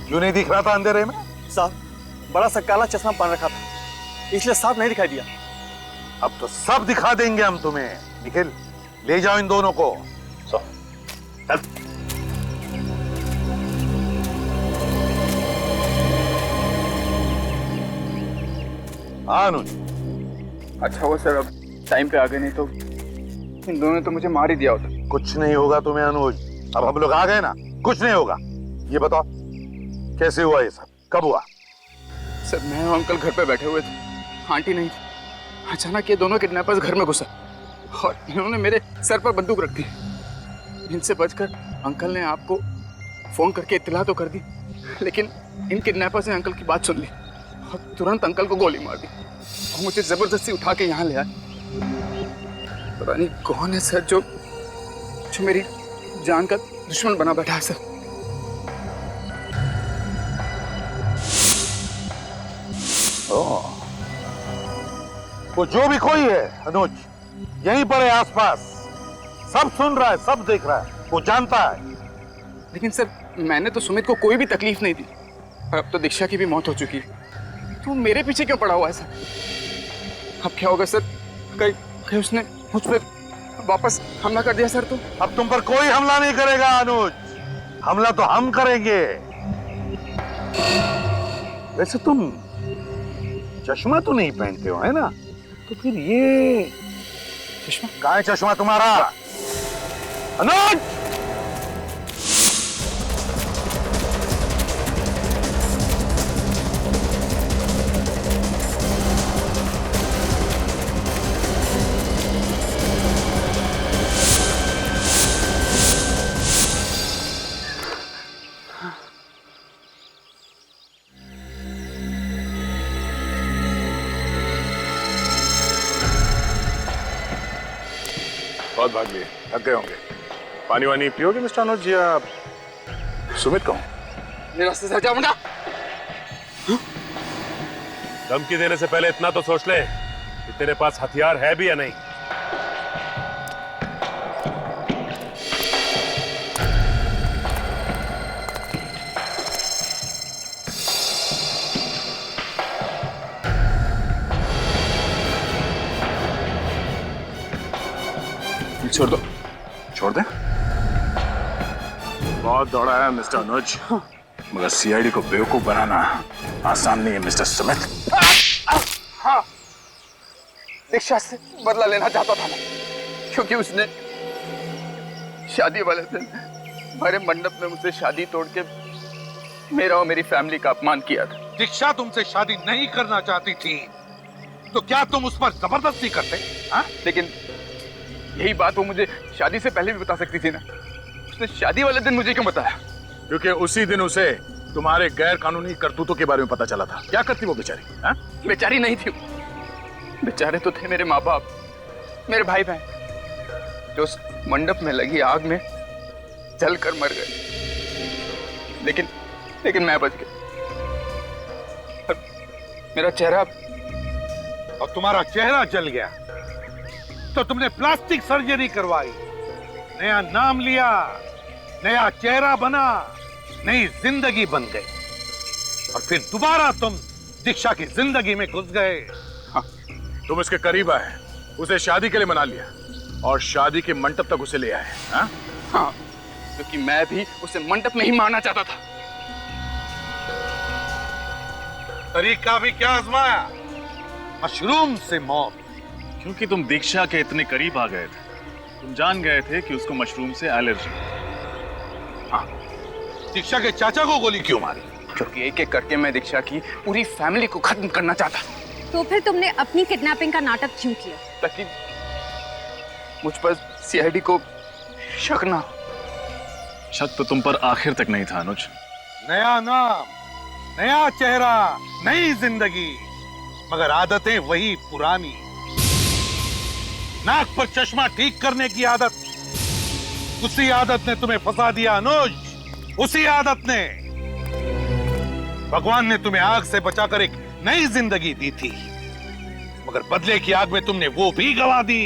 क्यों नहीं दिख रहा था अंधेरे में? साहब, बड़ा सा काला चश्मा पहन रखा था, इसलिए साफ नहीं दिखाई दिया। अब तो सब दिखा देंगे हम तुम्हें। निखिल, ले जाओ इन दोनों को। चल। हाँ अनुज। अच्छा हुआ सर, अब टाइम पे आ गए, नहीं तो इन दोनों ने तो मुझे मार ही दिया होता। कुछ नहीं होगा तुम्हें अनुज, अब हम लोग आ गए ना, कुछ नहीं होगा। ये बताओ कैसे हुआ ये सब, कब हुआ? सर, मैं और अंकल घर पे बैठे हुए थे, आंटी नहीं थी। अचानक ये दोनों किडनैपर्स घर में घुसा और इन्होंने मेरे सर पर बंदूक रख दी। इनसे बचकर अंकल ने आपको फोन करके इत्तला तो कर दी, लेकिन इन किडनैपर्स ने अंकल की बात सुन ली और तुरंत अंकल को गोली मार दी और मुझे जबरदस्ती उठा के यहाँ ले आए। पता नहीं कौन है सर जो मेरी जान का दुश्मन बना बैठा है सर। वो जो भी कोई है अनुज, यहीं पर है आसपास, सब सुन रहा है, सब देख रहा है, वो जानता है। लेकिन सर, मैंने तो सुमित को कोई भी तकलीफ नहीं दी और अब तो दीक्षा की भी मौत हो चुकी है, तो मेरे पीछे क्यों पड़ा हुआ है सर? अब क्या होगा सर? कहीं उसने मुझ पर वापस हमला कर दिया सर तो? अब तुम पर कोई हमला नहीं करेगा अनुज, हमला तो हम करेंगे। वैसे तुम चश्मा तो नहीं पहनते हो, है ना? तो फिर ये चश्मा कहाँ है? चश्मा तुम्हारा? अनुज! बहुत भाग लिए, थक गए होंगे। पानी वानी पियोगे मिस्टर अनुज या सुमित कहूं? मेरे रास्ते से हटा मुंडा। धमकी देने से पहले इतना तो सोच ले कि तेरे पास हथियार है भी या नहीं। छोड़ दो, छोड़ दे। बहुत दौड़ा है मिस्टर अनुज, मगर सीआईडी को बेवकूफ बनाना आसान नहीं है मिस्टर सुमित। दीक्षा से बदला लेना चाहता था मैं, क्योंकि उसने शादी वाले दिन हमारे मंडप में मुझसे शादी तोड़ के मेरा और मेरी फैमिली का अपमान किया था। दीक्षा तुमसे शादी नहीं करना चाहती थी तो क्या तुम उस पर जबरदस्ती करते? हाँ? लेकिन यही बात वो मुझे शादी से पहले भी बता सकती थी ना। उसने शादी वाले दिन मुझे क्यों बताया? क्योंकि उसी दिन उसे तुम्हारे गैर कानूनी करतूतों के बारे में पता चला था। क्या करती वो बेचारी? हाँ? बेचारी नहीं थी, बेचारे तो थे मेरे माँ बाप, मेरे भाई बहन, जो उस मंडप में लगी आग में जलकर मर गए। लेकिन मैं बच गया। मेरा चेहरा और तुम्हारा चेहरा जल गया तो तुमने प्लास्टिक सर्जरी करवाई, नया नाम लिया, नया चेहरा बना, नई जिंदगी बन गई और फिर दोबारा तुम दीक्षा की जिंदगी में घुस गए। हाँ, तुम इसके करीब आए, उसे शादी के लिए मना लिया और शादी के मंडप तक उसे ले आए। हाँ? हाँ, क्योंकि मैं भी उसे मंडप में ही मारना चाहता था। तरीका भी क्या आजमाया? मशरूम से मौत। क्योंकि तुम दीक्षा के इतने करीब आ गए थे, तुम जान गए थे कि उसको मशरूम से एलर्जी। हाँ, दीक्षा के चाचा को गोली क्यों मारी? क्योंकि एक एक करके मैं दीक्षा की पूरी फैमिली को खत्म करना चाहता। तो फिर तुमने अपनी किडनैपिंग का नाटक क्यों किया? ताकि मुझ पर सीआईडी को शक ना। शक तो तुम पर आखिर तक नहीं था अनुज। नया नाम, नया चेहरा, नई जिंदगी, मगर आदतें वही पुरानी। नाक पर चश्मा ठीक करने की आदत, उसी आदत ने तुम्हें फंसा दिया अनुज, उसी आदत ने। भगवान ने तुम्हें आग से बचाकर एक नई जिंदगी दी थी, मगर बदले की आग में तुमने वो भी गंवा दी।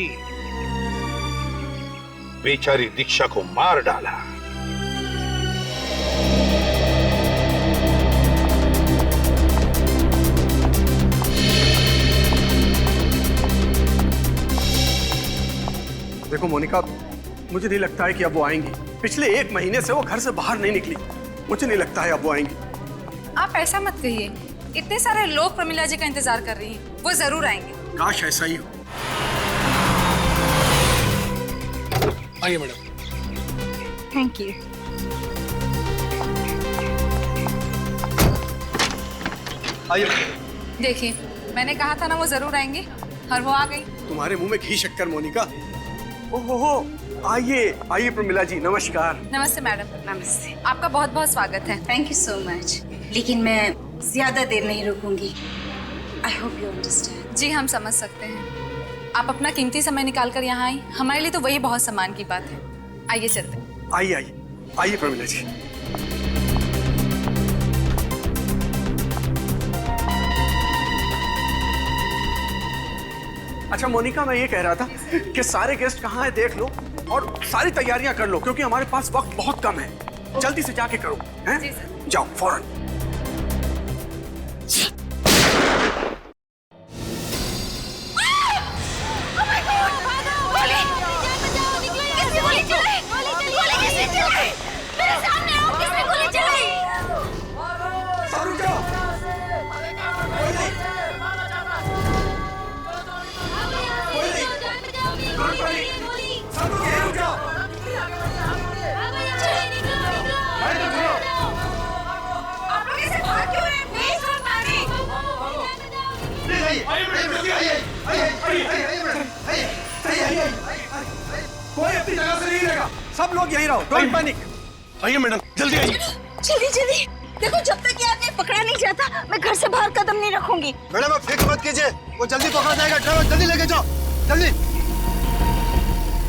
बेचारी दीक्षा को मार डाला। देखो मोनिका, मुझे नहीं लगता है कि अब वो आएंगी। पिछले 1 महीने से वो घर से बाहर नहीं निकली। मुझे नहीं लगता है अब वो आएंगी। आप ऐसा मत कहिए, इतने सारे लोग प्रमिला जी का इंतजार कर रही हैं, वो जरूर आएंगे। काश ऐसा ही हो। आइए मैडम। Thank you. आइए। देखिए, मैंने कहा था ना वो जरूर आएंगे, और वो आ गई। तुम्हारे मुंह में घी शक्कर मोनिका। ओहो, आइए आइए प्रमिला जी, नमस्कार। नमस्ते मैडम। नमस्ते। आपका बहुत बहुत स्वागत है। Thank you so much. लेकिन मैं ज्यादा देर नहीं रुकूंगी। I hope you understand. जी हम समझ सकते हैं, आप अपना कीमती समय निकाल कर यहाँ आई, हमारे लिए तो वही बहुत सम्मान की बात है। आइए चलते हैं। आइए आइए आइए प्रमिला जी। अच्छा मोनिका, मैं ये कह रहा था कि सारे गेस्ट कहाँ हैं देख लो और सारी तैयारियां कर लो, क्योंकि हमारे पास वक्त बहुत कम है। जल्दी से जाके करो, हैं? जी सर। जाओ फौरन। सब लोग यहीं रहो, डोंट पैनिक। आइए मैडम, जल्दी आइए। जल्दी जल्दी, देखो जब तक ये आदमी पकड़ा नहीं जाता मैं घर से बाहर कदम नहीं रखूंगी। मैडम आप फिक्र मत कीजिए, वो जल्दी पकड़ा जाएगा। ड्राइवर जल्दी लेके जाओ, जल्दी।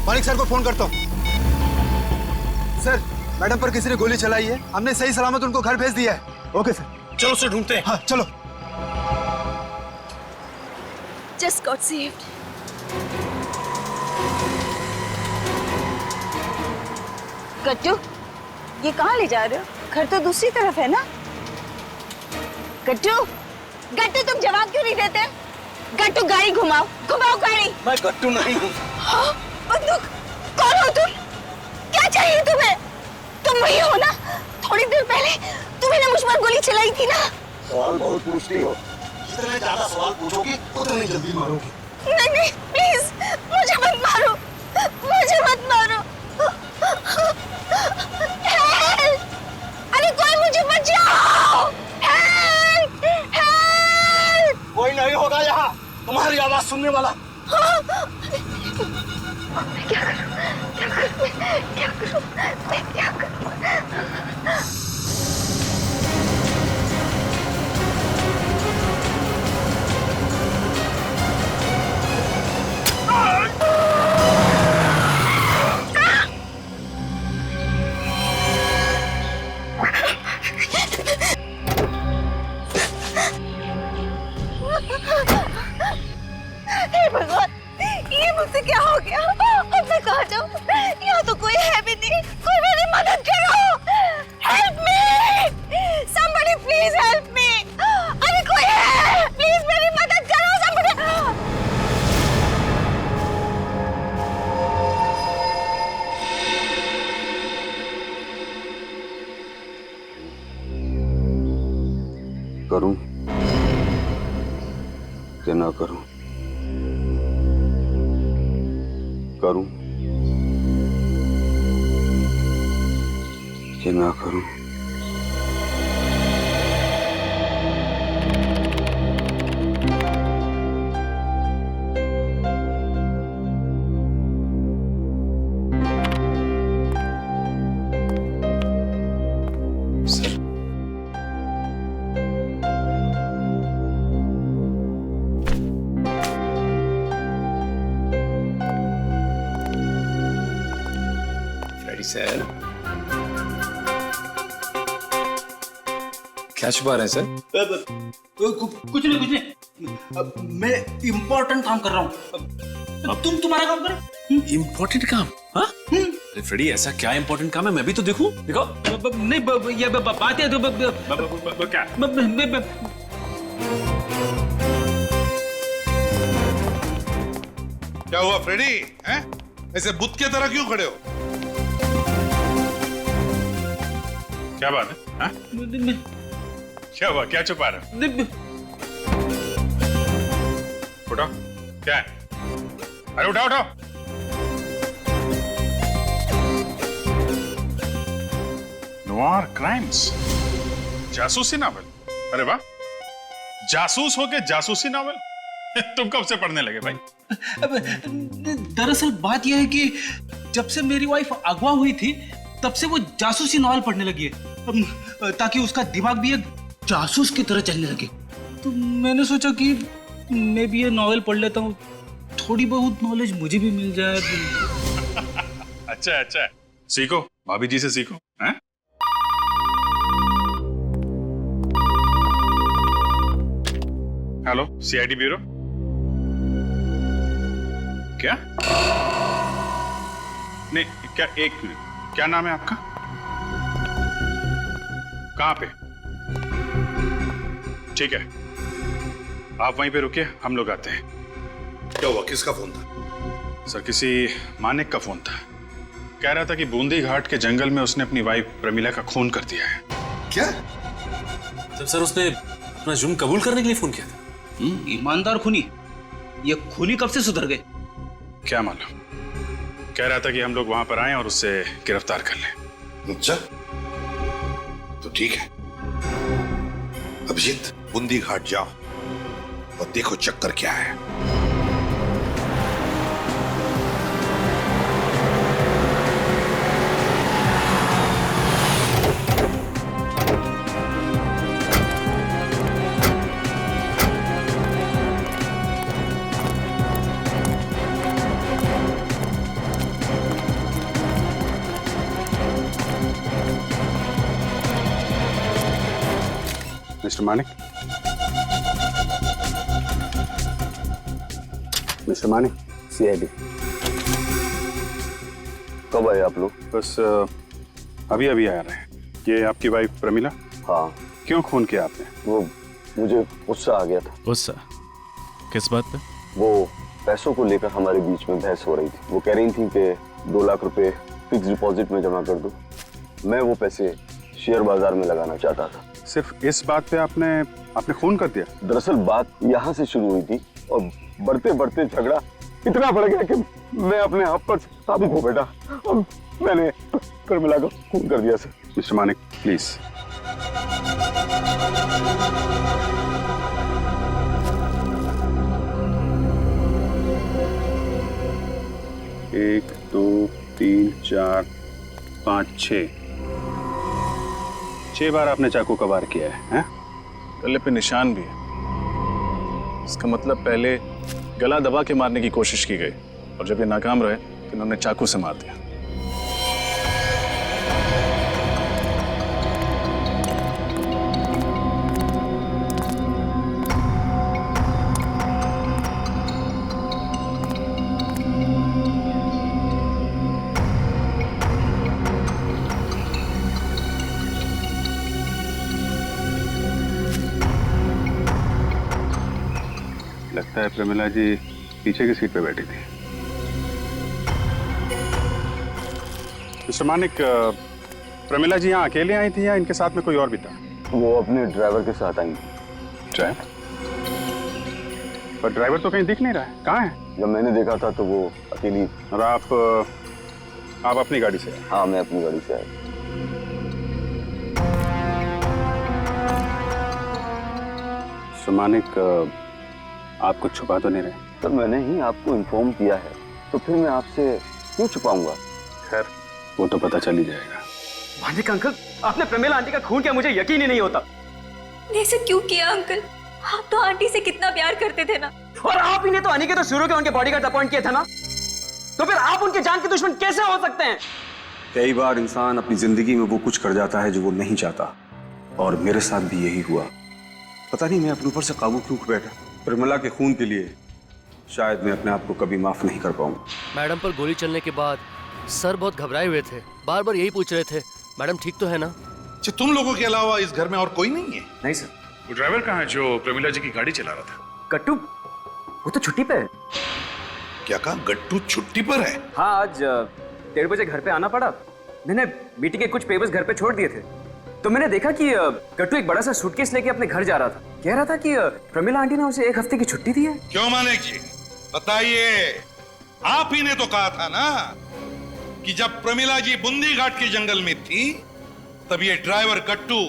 मालिक सर को फोन करता हूँ। सर, मैडम पर किसी ने गोली चलाई है, हमने सही सलामत उनको घर भेज दिया है। Okay sir. चलो उसे ढूंढते हैं। हाँ चलो। Just got saved. गट्टू, ये कहाँ ले जा रहे हो? घर तो दूसरी तरफ है ना? गट्टू, गट्टू तुम जवाब क्यों नहीं देते? गट्टू गाड़ी घुमाओ, घुमाओ गाड़ी। मैं गट्टू नहीं हूँ। हाँ, बंदूक, कौन हो तुम? क्या चाहिए तुम्हें? तुम वही हो ना? थोड़ी देर पहले तुम्हें मुझ पर गोली चलाई थी ना? सवाल बहुत पूछती हो, जितने ज्यादा सवाल पूछोगी उतनी जल्दी मारोगी। नहीं नहीं, प्लीज मुझे मत मारो, मुझे मत मारो। हेल्प! अरे कोई मुझे बचाओ! हेल्प! हेल्प! कोई नहीं होगा यहाँ तुम्हारी आवाज सुनने वाला। मैं क्या करूं? क्या करूं? मैं क्या करूं? हे भगवान, ये मुझसे क्या हो गया? अब मैं कहाँ जाऊँ? यहाँ तो कोई है भी नहीं। कोई मेरी मदद करो! Help me! Somebody please help me! अरे कोई है? Please मेरी मदद करो! Somebody! करूं कि ना करूं? करूं कि ना करूं? सर क्या छुपा रहे हैं सर? कुछ नहीं। मैं इम्पोर्टेंट काम कर रहा हूँ। तुम तुम्हारा काम करो। इम्पोर्टेंट काम? हाँ? अरे फ्रेडी, ऐसा क्या इम्पोर्टेंट काम है? मैं भी तो देखूं। दिखाओ। नहीं, ये बात है तो क्या? क्या हुआ फ्रेडी? हैं? ऐसे बुत के तरह क्यों खड़े हो? क्या बात है? हाँ? क्या हुआ? क्या छुपा रहे हो? उठाओ। क्या है? अरे उठाओ उठाओ। नोयर क्राइम्स, जासूसी नावल। अरे वाह, जासूस हो के जासूसी नावल। तुम कब से पढ़ने लगे भाई? दरअसल बात यह है कि जब से मेरी वाइफ अगवा हुई थी तब से वो जासूसी नॉवल पढ़ने लगी है, ताकि उसका दिमाग भी एक जासूस की तरह चलने लगे। तो मैंने सोचा कि मैं भी ये नॉवल पढ़ लेता हूँ, थोड़ी बहुत नॉलेज मुझे भी मिल जाए। अच्छा अच्छा, सीखो, भाभी जी से सीखो। हैं? Hello, CID bureau. क्या? नहीं, क्या? एक मिनट, क्या नाम है आपका? कहां पे? ठीक है, आप वहीं पे रुकिए, हम लोग आते हैं। क्या हुआ? किसका फोन था? सर, किसी मानिक का फोन था। कह रहा था कि बूंदी घाट के जंगल में उसने अपनी वाइफ प्रमिला का खून कर दिया है। क्या? जब सर उसने अपना जुर्म कबूल करने के लिए फोन किया था। ईमानदार खूनी, ये खूनी कब से सुधर गए? क्या मालूम, कह रहा था कि हम लोग वहां पर आए और उससे गिरफ्तार कर लें। अच्छा, तो ठीक है। अभिजीत, बूंदी घाट जाओ और देखो चक्कर क्या है। Mister Manik, mister Manik, CID। कब आए आप लोग? बस अभी अभी आ रहे हैं। ये आपकी वाइफ प्रमिला? हाँ। क्यों खून किया आपने? वो मुझे गुस्सा आ गया था। गुस्सा? किस बात पे? वो पैसों को लेकर हमारे बीच में बहस हो रही थी। वो कह रही थी कि 2 लाख रुपए फिक्स डिपॉजिट में जमा कर दो। मैं वो पैसे शेयर बाजार में लगाना चाहता था। सिर्फ इस बात पे आपने खून कर दिया? दरअसल बात यहाँ से शुरू हुई थी और बढ़ते बढ़ते झगड़ा इतना बढ़ गया कि मैं अपने आप पर काबू खो बैठा और मैंने प्रमिला को खून कर दिया सर। Mister Manik, please. एक, 2, 3, 4, 5, 6 बार आपने चाकू का वार किया है? गले पे निशान भी है। इसका मतलब पहले गला दबा के मारने की कोशिश की गई और जब ये नाकाम रहे तो इन्होंने चाकू से मार दिया। लगता है प्रमिला जी पीछे की सीट पे बैठी थी। मिस्टर मानिक, प्रमिला जी यहाँ अकेले आई थी या इनके साथ में कोई और भी था? वो अपने ड्राइवर के साथ आई थी। ड्राइवर? पर ड्राइवर तो कहीं दिख नहीं रहा है, कहाँ है? जब मैंने देखा था तो वो अकेली। और आप अपनी गाड़ी से आए? हाँ, मैं अपनी गाड़ी से आया। मिस्टर मानिक, आप कुछ छुपा तो नहीं रहे? सर, मैंने ही आपको इन्फॉर्म किया है तो फिर मैं आपसे क्यों छुपाऊंगा? खैर, वो तो पता चल ही जाएगा। मानिक अंकल, आपने प्रमिला आंटी का खून किया, मुझे यकीन ही नहीं होता। ऐसे क्यों किया अंकल? आप तो आंटी से कितना प्यार करते थे ना। और आप ही ने तो अनिकेत और सूर्य के उनके बॉडीगार्ड अपॉइंट किए थे ना, तो फिर आप उनके जान के दुश्मन कैसे हो सकते हैं? कई बार इंसान अपनी जिंदगी में वो कुछ कर जाता है जो वो नहीं चाहता, और मेरे साथ भी यही हुआ। पता नहीं मैं अपने ऊपर से काबू क्यों खो बैठा। प्रमिला के खून के लिए शायद मैं अपने आप को कभी माफ नहीं कर पाऊंगा। मैडम पर गोली चलने के बाद सर बहुत घबराए हुए थे, बार बार यही पूछ रहे थे, मैडम ठीक तो है ना? तुम लोगों के अलावा इस घर में और कोई नहीं है? नहीं सर। वो ड्राइवर कहाँ है जो प्रमिला जी की गाड़ी चला रहा था? गट्टू, वो तो छुट्टी पे है। क्या कहा? गट्टू छुट्टी पर है? हाँ, आज 1:30 बजे घर पे आना पड़ा। मैंने मीटिंग के कुछ पेपर्स घर पे छोड़ दिए थे, तो मैंने देखा कि गट्टू एक बड़ा सा सूटकेस लेके अपने घर जा रहा था। कह रहा था कि प्रमिला आंटी ने उसे 1 हफ्ते की छुट्टी दी है। क्यों मानिक जी, बताइए। आप ही ने तो कहा था ना कि जब प्रमिला जी बूंदी घाट के जंगल में थी तब ये ड्राइवर गट्टू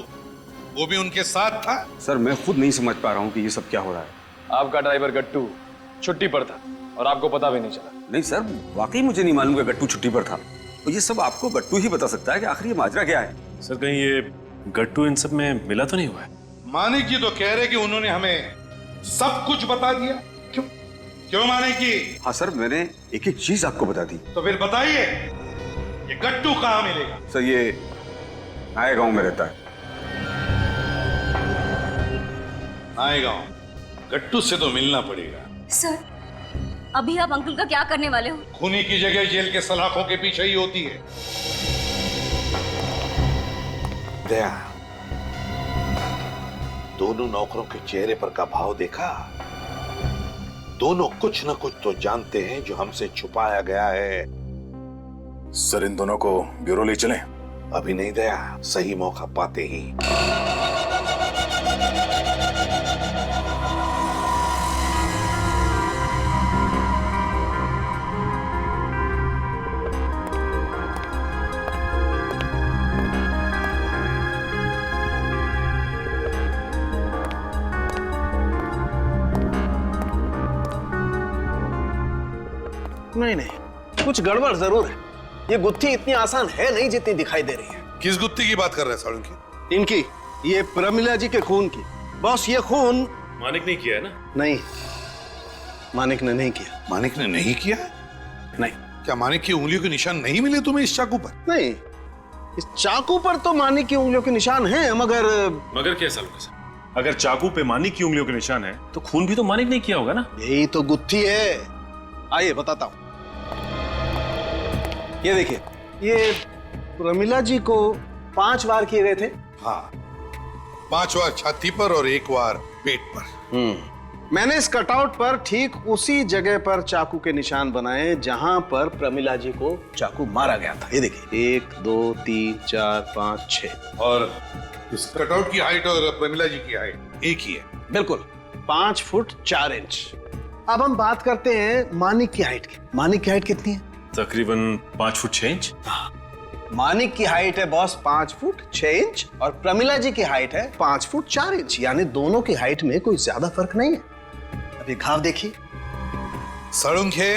वो भी उनके साथ था। सर, मैं खुद नहीं समझ पा रहा हूँ कि ये सब क्या हो रहा है। आपका ड्राइवर गट्टू छुट्टी पर था और आपको पता भी नहीं चला? नहीं सर, वाकई मुझे नहीं मालूम कि गट्टू छुट्टी पर था। तो ये सब आपको गट्टू ही बता सकता है कि आखिर ये माजरा क्या है। सर, कहीं ये गट्टू इन सब में मिला तो नहीं हुआ है? मानिक जी तो कह रहे कि उन्होंने हमें सब कुछ बता दिया। क्यों क्यों मानिक जी? हाँ सर, मैंने एक एक चीज आपको बता दी। तो फिर बताइए, ये गट्टू कहाँ मिलेगा? सर, ये नए गांव में रहता है। नए गांव? गट्टू से तो मिलना पड़ेगा। सर, अभी आप अंकल का क्या करने वाले हो? खूनी की जगह जेल के सलाखों के पीछे ही होती है। दया, दोनों नौकरों के चेहरे पर का भाव देखा? दोनों कुछ न कुछ तो जानते हैं जो हमसे छुपाया गया है। सर, इन दोनों को ब्यूरो ले चलें? अभी नहीं दया, सही मौका पाते ही। नहीं नहीं, कुछ गड़बड़ जरूर है। ये गुत्थी इतनी आसान है नहीं जितनी दिखाई दे रही है। किस गुत्थी की बात कर रहे हैं सालुंकी? इनकी, ये प्रमिला जी के खून की। बॉस, ये खून मानिक ने किया है ना? नहीं, मानिक ने नहीं किया। मानिक ने नहीं किया? नहीं। क्या मानिक की उंगलियों के निशान नहीं मिले तुम्हें इस चाकू पर? नहीं, इस चाकू पर तो मानिक की उंगलियों के निशान हैं, मगर क्या सालुंकी साहब? अगर चाकू पे मानिक की उंगलियों के निशान है तो खून भी तो मानिक ने किया होगा ना। यही तो गुत्थी है। आइए बताता हूं। ये देखिए, ये प्रमिला जी को 5 वार किए गए थे। हाँ, 5 वार छाती पर और 1 वार पेट पर। मैंने इस कटआउट पर ठीक उसी जगह पर चाकू के निशान बनाए जहां पर प्रमिला जी को चाकू मारा गया था। ये देखिए, 1 2 3 4 5 6। और इस कटआउट की हाइट और प्रमिला जी की हाइट एक ही है। बिल्कुल 5 फुट 4 इंच। अब हम बात करते हैं मानिक की हाइट की। मानिक की हाइट कितनी है? तकरीबन 5 फुट 6 इंच। मानिक की हाइट है बॉस 5 फुट 6 इंच और प्रमिला जी की हाइट है 5 फुट 4 इंच। यानी दोनों की हाइट में कोई ज्यादा फर्क नहीं है। अब ये घाव देखिए। सड़ुंखे,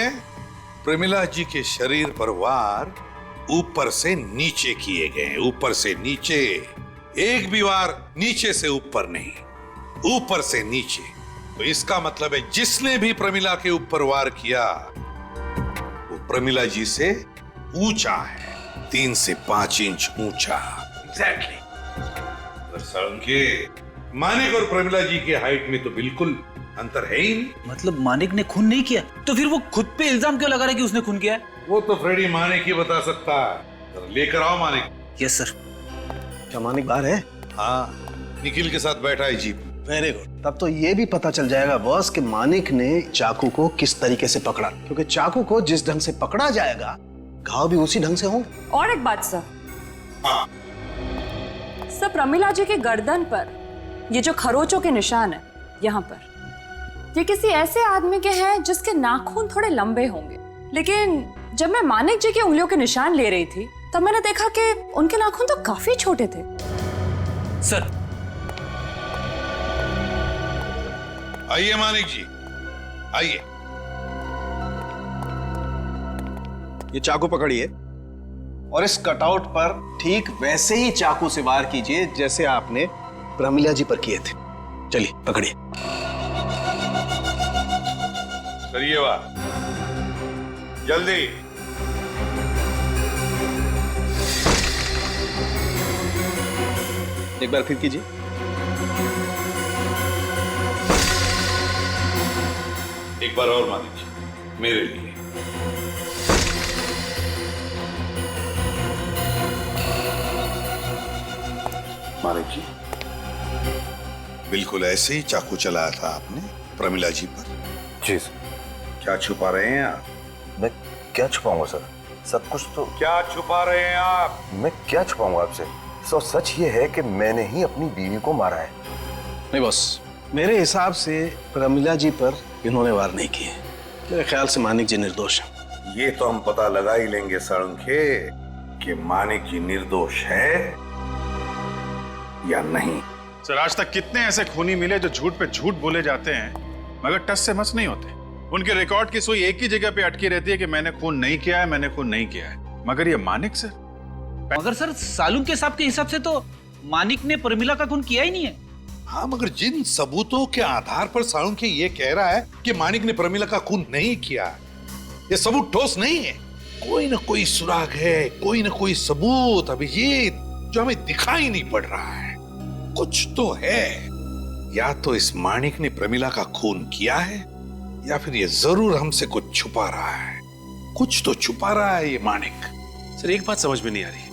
प्रमिला जी के शरीर पर वार ऊपर से नीचे किए गए। ऊपर से नीचे, एक भी वार नीचे से ऊपर नहीं, ऊपर से नीचे। तो इसका मतलब है जिसने भी प्रमिला के ऊपर वार किया वो प्रमिला जी से ऊंचा है, 3 से 5 इंच ऊंचा। एग्जैक्टली। सड़ुंखे, मानिक और प्रमिला जी के हाइट में तो बिल्कुल अंतर है ही नहीं। मतलब मानिक ने खून नहीं किया तो फिर वो खुद पे इल्जाम क्यों लगा रहा है कि उसने खून किया है? वो तो फ्रेडी मानिक ही बता सकता है। लेकर आओ मानिक। Yes sir. क्या मानिक बाहर है? हाँ, निखिल के साथ बैठा है जीप। Very good. तब तो ये भी पता चल जाएगा बॉस कि मानिक ने चाकू को किस तरीके से पकड़ा, क्योंकि चाकू को जिस ढंग से पकड़ा जाएगा घाव भी उसी ढंग से होंगे। और एक बात सर, हाँ। सर प्रमिला जी के गर्दन पर ये जो खरोचों के निशान है यहाँ पर, ये किसी ऐसे आदमी के हैं जिसके नाखून थोड़े लंबे होंगे। लेकिन जब मैं मानिक जी की उंगलियों के निशान ले रही थी तब मैंने देखा कि उनके नाखून तो काफी छोटे थे। सर आइए मानिक जी, आइए। ये चाकू पकड़िए और इस कटआउट पर ठीक वैसे ही चाकू से वार कीजिए जैसे आपने प्रमिला जी पर किए थे। चलिए पकड़िए। करिए वार, जल्दी। एक बार फिर कीजिए। एक बार और मानिक जी, मेरे लिए। मानिक जी, बिल्कुल ऐसे ही चाकू चलाया था आपने प्रमिला जी पर। जी सर। क्या छुपा रहे हैं आप? मैं क्या छुपाऊंगा सर? सब कुछ तो। क्या छुपा रहे हैं आप? मैं क्या छुपाऊंगा आपसे? सो सच ये है कि मैंने ही अपनी बीवी को मारा है। नहीं बॉस, मेरे हिसाब से प्रमिला जी पर इन्होंने वार नहीं किए। मेरे ख्याल से मानिक जी निर्दोष हैं। ये तो हम पता लगा ही लेंगे सड़ुंखे कि मानिक जी निर्दोष है या नहीं। सर, आज तक कितने ऐसे खूनी मिले जो झूठ पे झूठ बोले जाते हैं मगर टस से मस नहीं होते। उनके रिकॉर्ड की सुई एक ही जगह पे अटकी रहती है कि मैंने खून नहीं किया है, मैंने खून नहीं किया है। मगर ये मानिक सर, मगर सर सालून के साहब के हिसाब से तो मानिक ने प्रमिला का खून किया ही नहीं है। हाँ, मगर जिन सबूतों के आधार पर सड़ुंखे ये कह रहा है कि मानिक ने प्रमिला का खून नहीं किया, ये सबूत ठोस नहीं है। कोई ना कोई सुराग है, कोई ना कोई सबूत अभिजीत जो हमें दिखाई नहीं पड़ रहा है। कुछ तो है। या तो इस मानिक ने प्रमिला का खून किया है या फिर ये जरूर हमसे कुछ छुपा रहा है। कुछ तो छुपा रहा है ये मानिक। सर, एक बात समझ में नहीं आ रही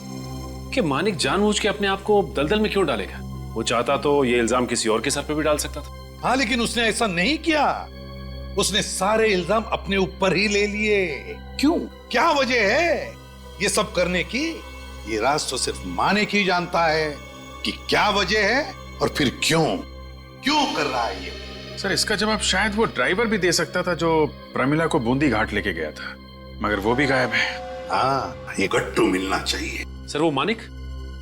कि मानिक जानबूझ के अपने आप को दलदल में क्यों डालेगा? वो चाहता तो ये इल्जाम किसी और के सर पे भी डाल सकता था। हाँ, लेकिन उसने ऐसा नहीं किया। उसने सारे इल्जाम अपने ऊपर ही ले लिए। क्यों? क्या वजह है ये सब करने की? ये राज तो सिर्फ मानिक ही जानता है कि क्या वजह है और फिर क्यों कर रहा है ये। सर, इसका जवाब शायद वो ड्राइवर भी दे सकता था जो प्रमिला को बूंदी घाट लेके गया था, मगर वो भी गायब है। हाँ, ये गट्टू मिलना चाहिए। सर, वो मानिक,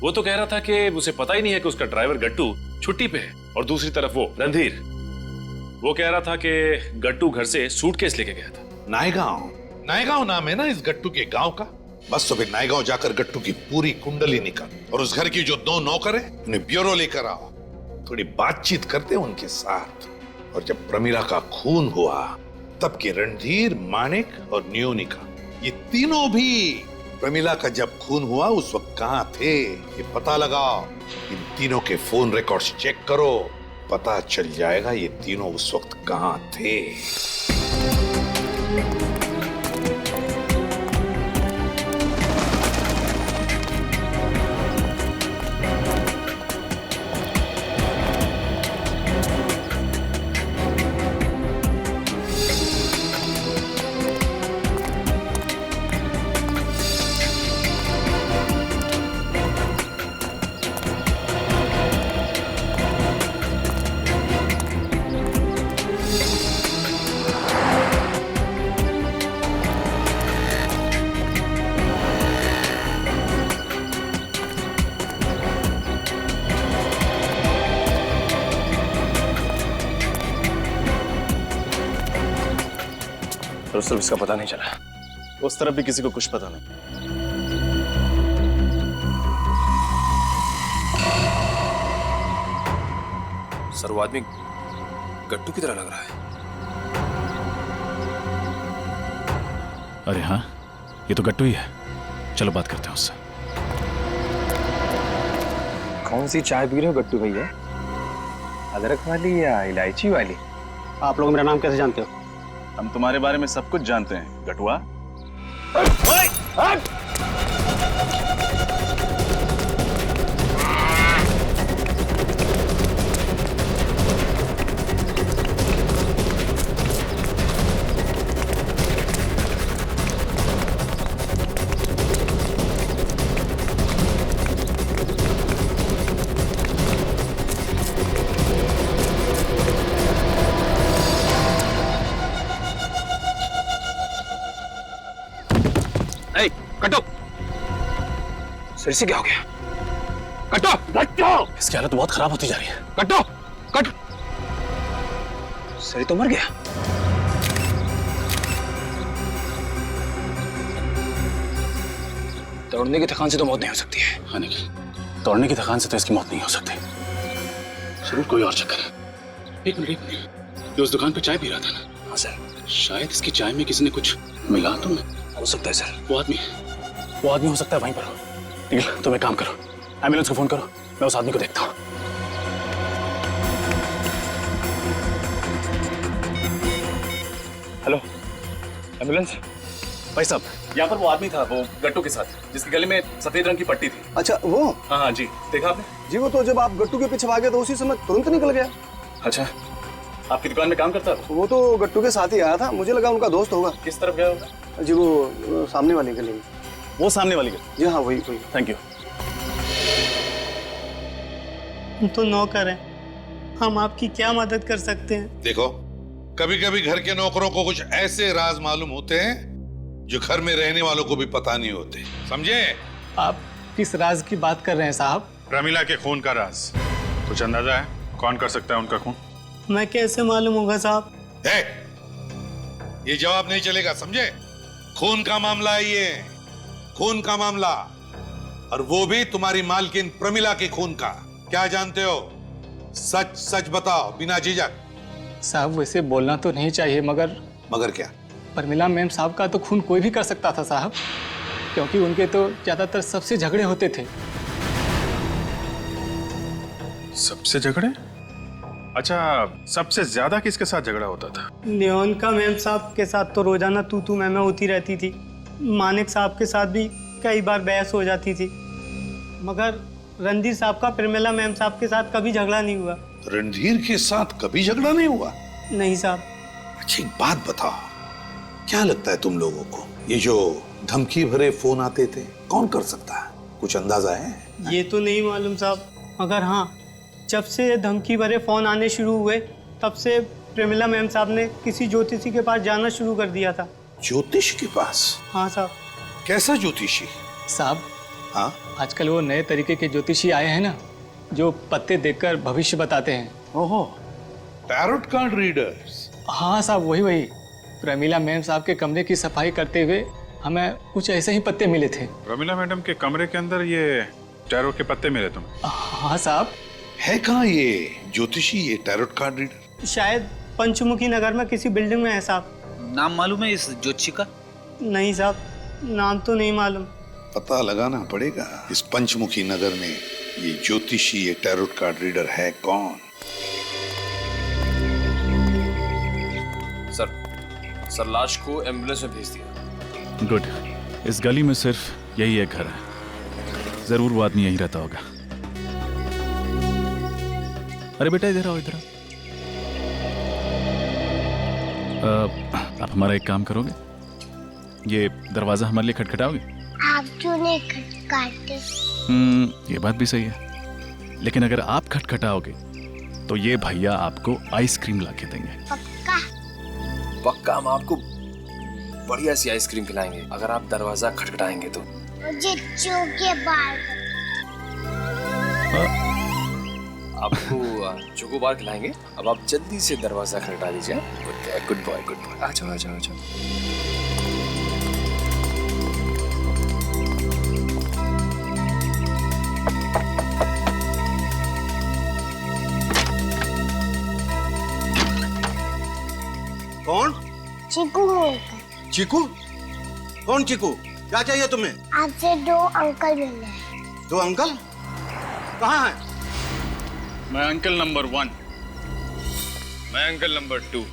वो तो कह रहा था कि उसे पता ही नहीं है कि उसका ड्राइवर गट्टू छुट्टी पे है। और दूसरी तरफ वो रणधीर, वो कह रहा था कि गट्टू घर से सूटकेस लेके गया था। नायगांव नाम है ना इस गट्टू के गांव का। बस तो फिर नायगांव जाकर गट्टू की पूरी कुंडली निकाल और उस घर की जो 2 नौकर है उन्हें ब्यूरो लेकर आओ। थोड़ी बातचीत करते हैं उनके साथ। और जब प्रमिला का खून हुआ तब के रणधीर, मानिक और नियोनिका, ये तीनों भी प्रमिला का जब खून हुआ उस वक्त कहां थे ये पता लगाओ। इन तीनों के फोन रिकॉर्ड्स चेक करो पता चल जाएगा ये तीनों उस वक्त कहां थे। सिर्फ इसका पता नहीं चला, उस तरफ भी किसी को कुछ पता नहीं। सर वो आदमी गट्टू की तरह लग रहा है। अरे हाँ, ये तो गट्टू ही है। चलो बात करते हैं उससे। कौन सी चाय पी रहे हो गट्टू भैया? अदरक वाली या इलायची वाली? आप लोग मेरा नाम कैसे जानते हो? हम तुम्हारे बारे में सब कुछ जानते हैं गटुआ। कटो। सर से क्या हो गया? कटो कटो। इसकी हालत बहुत खराब होती जा रही है। कटो कट। सर तो मर गया। दौड़ने की थकान से तो मौत नहीं हो सकती है। हाँ नहीं, दौड़ने की थकान से तो इसकी मौत नहीं हो सकती। जरूर कोई और चक्कर है। एक मिनट ये उस दुकान पे चाय पी रहा था ना? हाँ सर। शायद इसकी चाय में किसी ने कुछ मिला तो नहीं? हो सकता है सर। वो आदमी हो सकता है वहीं पर। ठीक है, तुम एक काम करो, एम्बुलेंस को फोन करो, मैं उस आदमी को देखता हूँ। Hello, ambulance? भाई साहब, यहाँ पर वो आदमी था, वो गट्टू के साथ, जिसके गले में सफेद रंग की पट्टी थी। अच्छा वो? हाँ हाँ जी, देखा आपने? जी वो तो जब आप गट्टू के पीछे भागे तो उसी समय तुरंत निकल गया। अच्छा, आपकी दुकान में काम करता है? वो तो गट्टू के साथ ही आया था, मुझे लगा उनका दोस्त होगा। किस तरफ गया होगा? जी वो सामने वाली गली में। वो सामने वाली गली? जी हाँ वही वही। Thank you. हम तो नौकर हैं, हम आपकी क्या मदद कर सकते हैं? देखो, कभी कभी घर के नौकरों को कुछ ऐसे राज मालूम होते हैं जो घर में रहने वालों को भी पता नहीं होते, समझे? आप किस राज की बात कर रहे हैं साहब? प्रमिला के खून का राज। कुछ अंदाजा है कौन कर सकता है उनका खून? मैं कैसे मालूम होगा साहब? ये जवाब नहीं चलेगा, समझे? खून का मामला है ये, खून का मामला, और वो भी तुम्हारी मालकिन प्रमिला के खून का। क्या जानते हो? सच सच बताओ बिना झिझक। साहब वैसे बोलना तो नहीं चाहिए, मगर क्या? प्रमिला मैम साहब का तो खून कोई भी कर सकता था साहब, क्योंकि उनके तो ज्यादातर सबसे झगड़े होते थे। सबसे झगड़े? अच्छा, सबसे ज्यादा किसके साथ झगड़ा होता था? न्योनका मैम साहब के साथ तो रोजाना तू मैं होती रहती थी। मानिक साहब के साथ भी कई बार बहस हो जाती थी, मगर रणधीर साहब का प्रमिला मैम साहब के साथ कभी झगड़ा नहीं हुआ। रणधीर के साथ कभी झगड़ा नहीं हुआ? नहीं साहब। अच्छा एक बात बताओ, क्या लगता है तुम लोगों को, ये जो धमकी भरे फोन आते थे कौन कर सकता है? कुछ अंदाजा है? ये तो नहीं मालूम साहब, मगर हाँ, जब से धमकी भरे फोन आने शुरू हुए तब से प्रमिला मैम साहब ने किसी ज्योतिषी के पास जाना शुरू कर दिया था। ज्योतिष के पास? हाँ साहब। कैसा ज्योतिषी? साहब हाँ, आजकल वो नए तरीके के ज्योतिषी आए हैं ना, जो पत्ते देखकर भविष्य बताते हैं। ओहो, टैरोट कार्ड रीडर्स? हाँ साहब वही। प्रमिला मैम साहब के कमरे की सफाई करते हुए हमें कुछ ऐसे ही पत्ते मिले थे। प्रमिला मैडम के कमरे के अंदर ये टैरोट के पत्ते मिले तुम्हें? हाँ साहब। है कहाँ ये ज्योतिषी, ये टैरोट कार्ड रीडर? शायद पंचमुखी नगर में किसी बिल्डिंग में है साहब। नाम मालूम है इस ज्योतिषी का? नहीं साहब, नाम तो नहीं मालूम। पता लगाना पड़ेगा इस पंचमुखी नगर में ये ज्योतिषी, ये टैरोट कार्ड रीडर है कौन। सर लाश को एम्बुलेंस में भेज दिया। गुड। इस गली में सिर्फ यही एक घर है, जरूर वो आदमी यहीं रहता होगा। अरे बेटा इधर आओ, इधर आओ। आप हमारा एक काम करोगे, ये दरवाजा हमारे लिए खटखटाओगे? आप क्यों नहीं खटखटाते? ये बात भी सही है, लेकिन अगर आप खटखटाओगे तो ये भैया आपको आइसक्रीम ला के देंगे। पक्का? पक्का, हम आपको बढ़िया सी आइसक्रीम खिलाएंगे अगर आप दरवाजा खटखटाएंगे तो। मुझे चोके बार आपको चोको बार खिलाएंगे। अब आप जल्दी से दरवाजा खटखटा दीजिए। Good boy, good boy. आ जाओ, आ जाओ, आ जाओ। कौन? चीकू। चीकू? कौन चीकू? क्या चाहिए तुम्हें? आपसे 2 अंकल मिलने हैं। 2 अंकल? कहाँ हैं? मैं अंकल नंबर 1। मैं अंकल नंबर 2।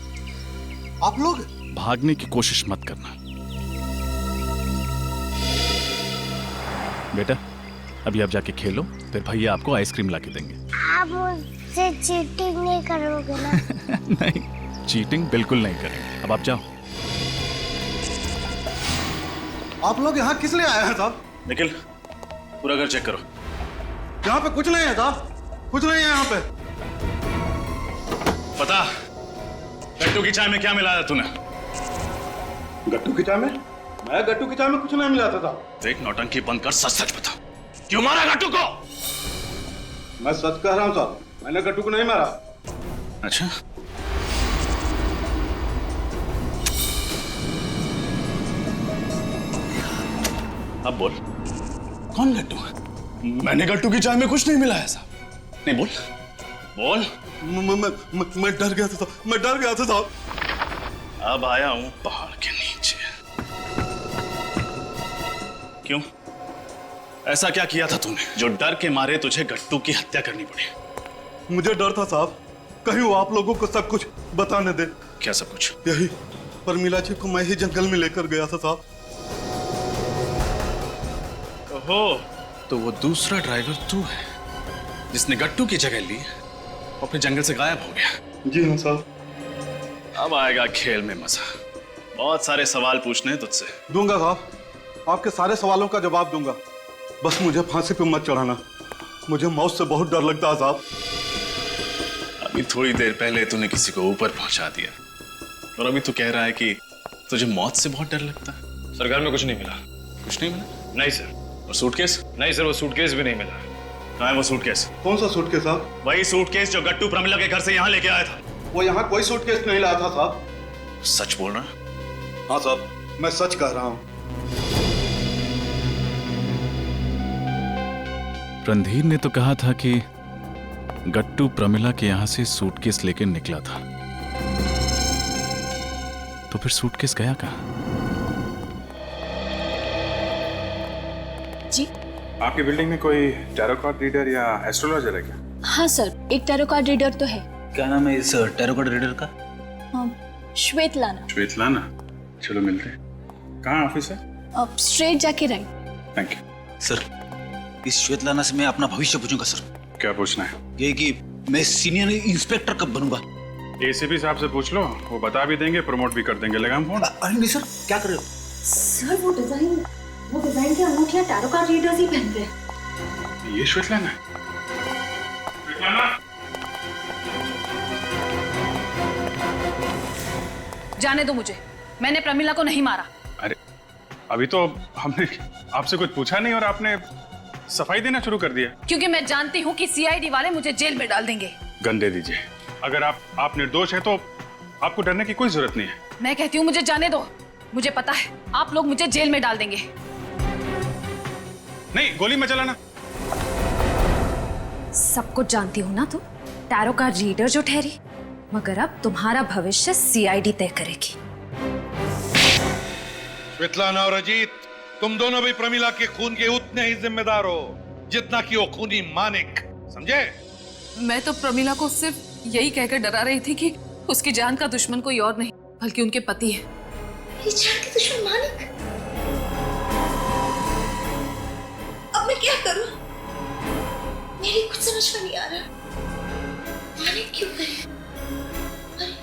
आप लोग? भागने की कोशिश मत करना बेटा, अभी आप जाके खेलो, फिर भैया आपको आइसक्रीम ला के देंगे। आप मुझसे चीटिंग नहीं करोगे ना? नहीं, चीटिंग बिल्कुल नहीं करेंगे। अब आप जाओ। आप लोग यहाँ किस लिए आए हैं साहब? निखिल, पूरा घर चेक करो। यहाँ पे कुछ नहीं है साहब, कुछ नहीं है यहाँ पे। पता गट्टू की चाय में क्या मिलाया तूने? गट्टू की चाय में? मैं गट्टू की चाय में कुछ नहीं मिलाता था। देख, नौटंकी बंद कर, सच सच बता, क्यों मारा गट्टू को? मैं सच कह रहा हूँ साहब, मैंने गट्टू को नहीं मारा। अच्छा, अब बोल, कौन गट्टू? मैंने गट्टू की चाय में कुछ नहीं मिलाया साहब। नहीं, बोल बोल। मैं डर गया था, मैं डर गया था साहब। अब आया हूं पहाड़ के नीचे। क्यों? ऐसा क्या किया था तूने जो डर के मारे तुझे गट्टू की हत्या करनी पड़ी? मुझे डर था साहब, कहीं वो आप लोगों को सब कुछ बताने दे। क्या सब कुछ? यही परमिला जी को मैं ही जंगल में लेकर गया था साहब। ओहो, तो वो दूसरा ड्राइवर तू है जिसने गट्टू की जगह ली और फिर जंगल से गायब हो गया। जी हाँ साहब। अब आएगा खेल में मजा। बहुत सारे सवाल पूछने हैं तुझसे। दूंगा साहब, आपके सारे सवालों का जवाब दूंगा, बस मुझे फांसी पे मत चढ़ाना। मुझे मौत से बहुत डर लगता है साहब। अभी थोड़ी देर पहले तूने किसी को ऊपर पहुंचा दिया और अभी तू कह रहा है कि तुझे मौत से बहुत डर लगता है। सर, घर में कुछ नहीं मिला। कुछ नहीं मिला? नहीं सर। और सूटकेस? नहीं सर, वो सूटकेस भी नहीं मिला। कहाँ है वो सूटकेस? कौन सा सूटकेस साहब? वही सूटकेस जो गट्टू प्रमिला के घर से यहाँ लेके आया था। वो यहाँ कोई सूटकेस नहीं लाया था साहब। सच बोल रहा? हाँ साहब, मैं सच कह रहा हूँ। रणधीर ने तो कहा था कि गट्टू प्रमिला के यहां से सूटकेस लेकर निकला था, तो फिर सूटकेस गया कहां? जी, आपकी बिल्डिंग में कोई टैरो कार्ड रीडर या एस्ट्रोलॉजर है क्या? हाँ सर, एक टैरो कार्ड रीडर तो है। क्या नाम है इस टैरो कार्ड रीडर का? श्वेतलाना। श्वेतलाना? चलो मिलते हैं। कहाँ ऑफिस है? स्ट्रेट जाके राइट। Thank you sir. इस श्वेतलाना से मैं अपना भविष्य पूछूंगा सर। क्या पूछना है? ये कि मैं सीनियर इंस्पेक्टर कब बनूंगा? एसीपी साहब से पूछ लो, वो बता भी देंगे, प्रमोट भी कर देंगे। लगाम फोन। अरे नहीं सर, क्या कर रहे हो? सर, वो डिजाइन के अंगूठियां टैरो कार्ड रीडर्स ही पहनते हैं। ये श्वेतलाना है? श्वेतलाना? जाने दो मुझे, मैंने प्रमिला को नहीं मारा। अरे अभी तो हमने आपसे कुछ पूछा नहीं और आपने सफाई देना शुरू कर दिया। क्योंकि मैं जानती हूँ कि सीआईडी वाले मुझे जेल में डाल देंगे। गन दे दीजिए। अगर आप निर्दोष है तो आपको डरने की कोई जरूरत नहीं है। मैं कहती हूँ मुझे जाने दो, मुझे पता है आप लोग मुझे जेल में डाल देंगे। नहीं, गोली में चलाना। सब कुछ जानती हूँ ना तुम, टैरो कार्ड रीडर जो ठहरी, मगर अब तुम्हारा भविष्य सीआईडी तय करेगी। श्वेतलाना और अजीत, तुम दोनों भी प्रमिला के खून के उतने ही जिम्मेदार हो जितना कि वो खूनी मानिक, समझे? मैं तो प्रमिला को सिर्फ यही कहकर डरा रही थी कि उसकी जान का दुश्मन कोई और नहीं बल्कि उनके पति हैं। मेरी जान के दुश्मन मानिक। अब मैं क्या करूं? मेरी कुछ समझ में नहीं आ रहा। मानिक क्यों करे? अरे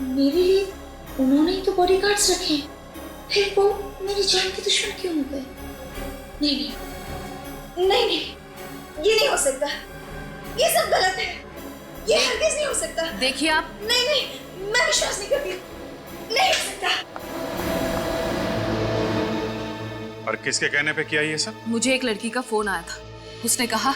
मेरे लिए उन्होंने ही तो बॉडीगार्ड्स रखे हैं, फिर वो मेरी जान के दुश्मन क्यों हो गए? नहीं नहीं नहीं नहीं, ये नहीं हो सकता। ये सब गलत है। ये हरगिज नहीं हो सकता। देखिए आप। नहीं नहीं, मैं विश्वास नहीं करती। नहीं हो सकता। और किसके कहने पे किया ये सब? मुझे एक लड़की का फोन आया था। उसने कहा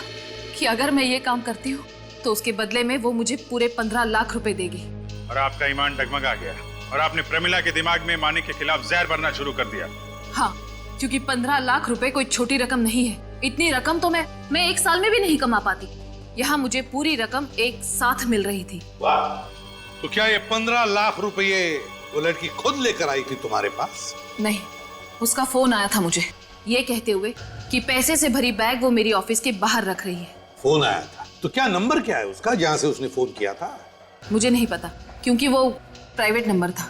कि अगर मैं ये काम करती हूँ तो उसके बदले में वो मुझे पूरे 15 लाख रुपए देगी। और आपका ईमान डगमगा गया और आपने प्रमिला के दिमाग में मानिक के खिलाफ जहर भरना शुरू कर दिया। हाँ, क्योंकि 15 लाख रुपए कोई छोटी रकम नहीं है। इतनी रकम तो मैं 1 साल में भी नहीं कमा पाती। यहाँ मुझे पूरी रकम एक साथ मिल रही थी। वाह, तो क्या ये 15 लाख रुपये वो लड़की खुद लेकर आई थी तुम्हारे पास? नहीं, उसका फोन आया था मुझे, ये कहते हुए कि पैसे से भरी बैग वो मेरी ऑफिस के बाहर रख रही है। फोन आया था? तो क्या नंबर क्या है उसका जहां से उसने फोन किया था? मुझे नहीं पता, क्योंकि वो प्राइवेट नंबर था।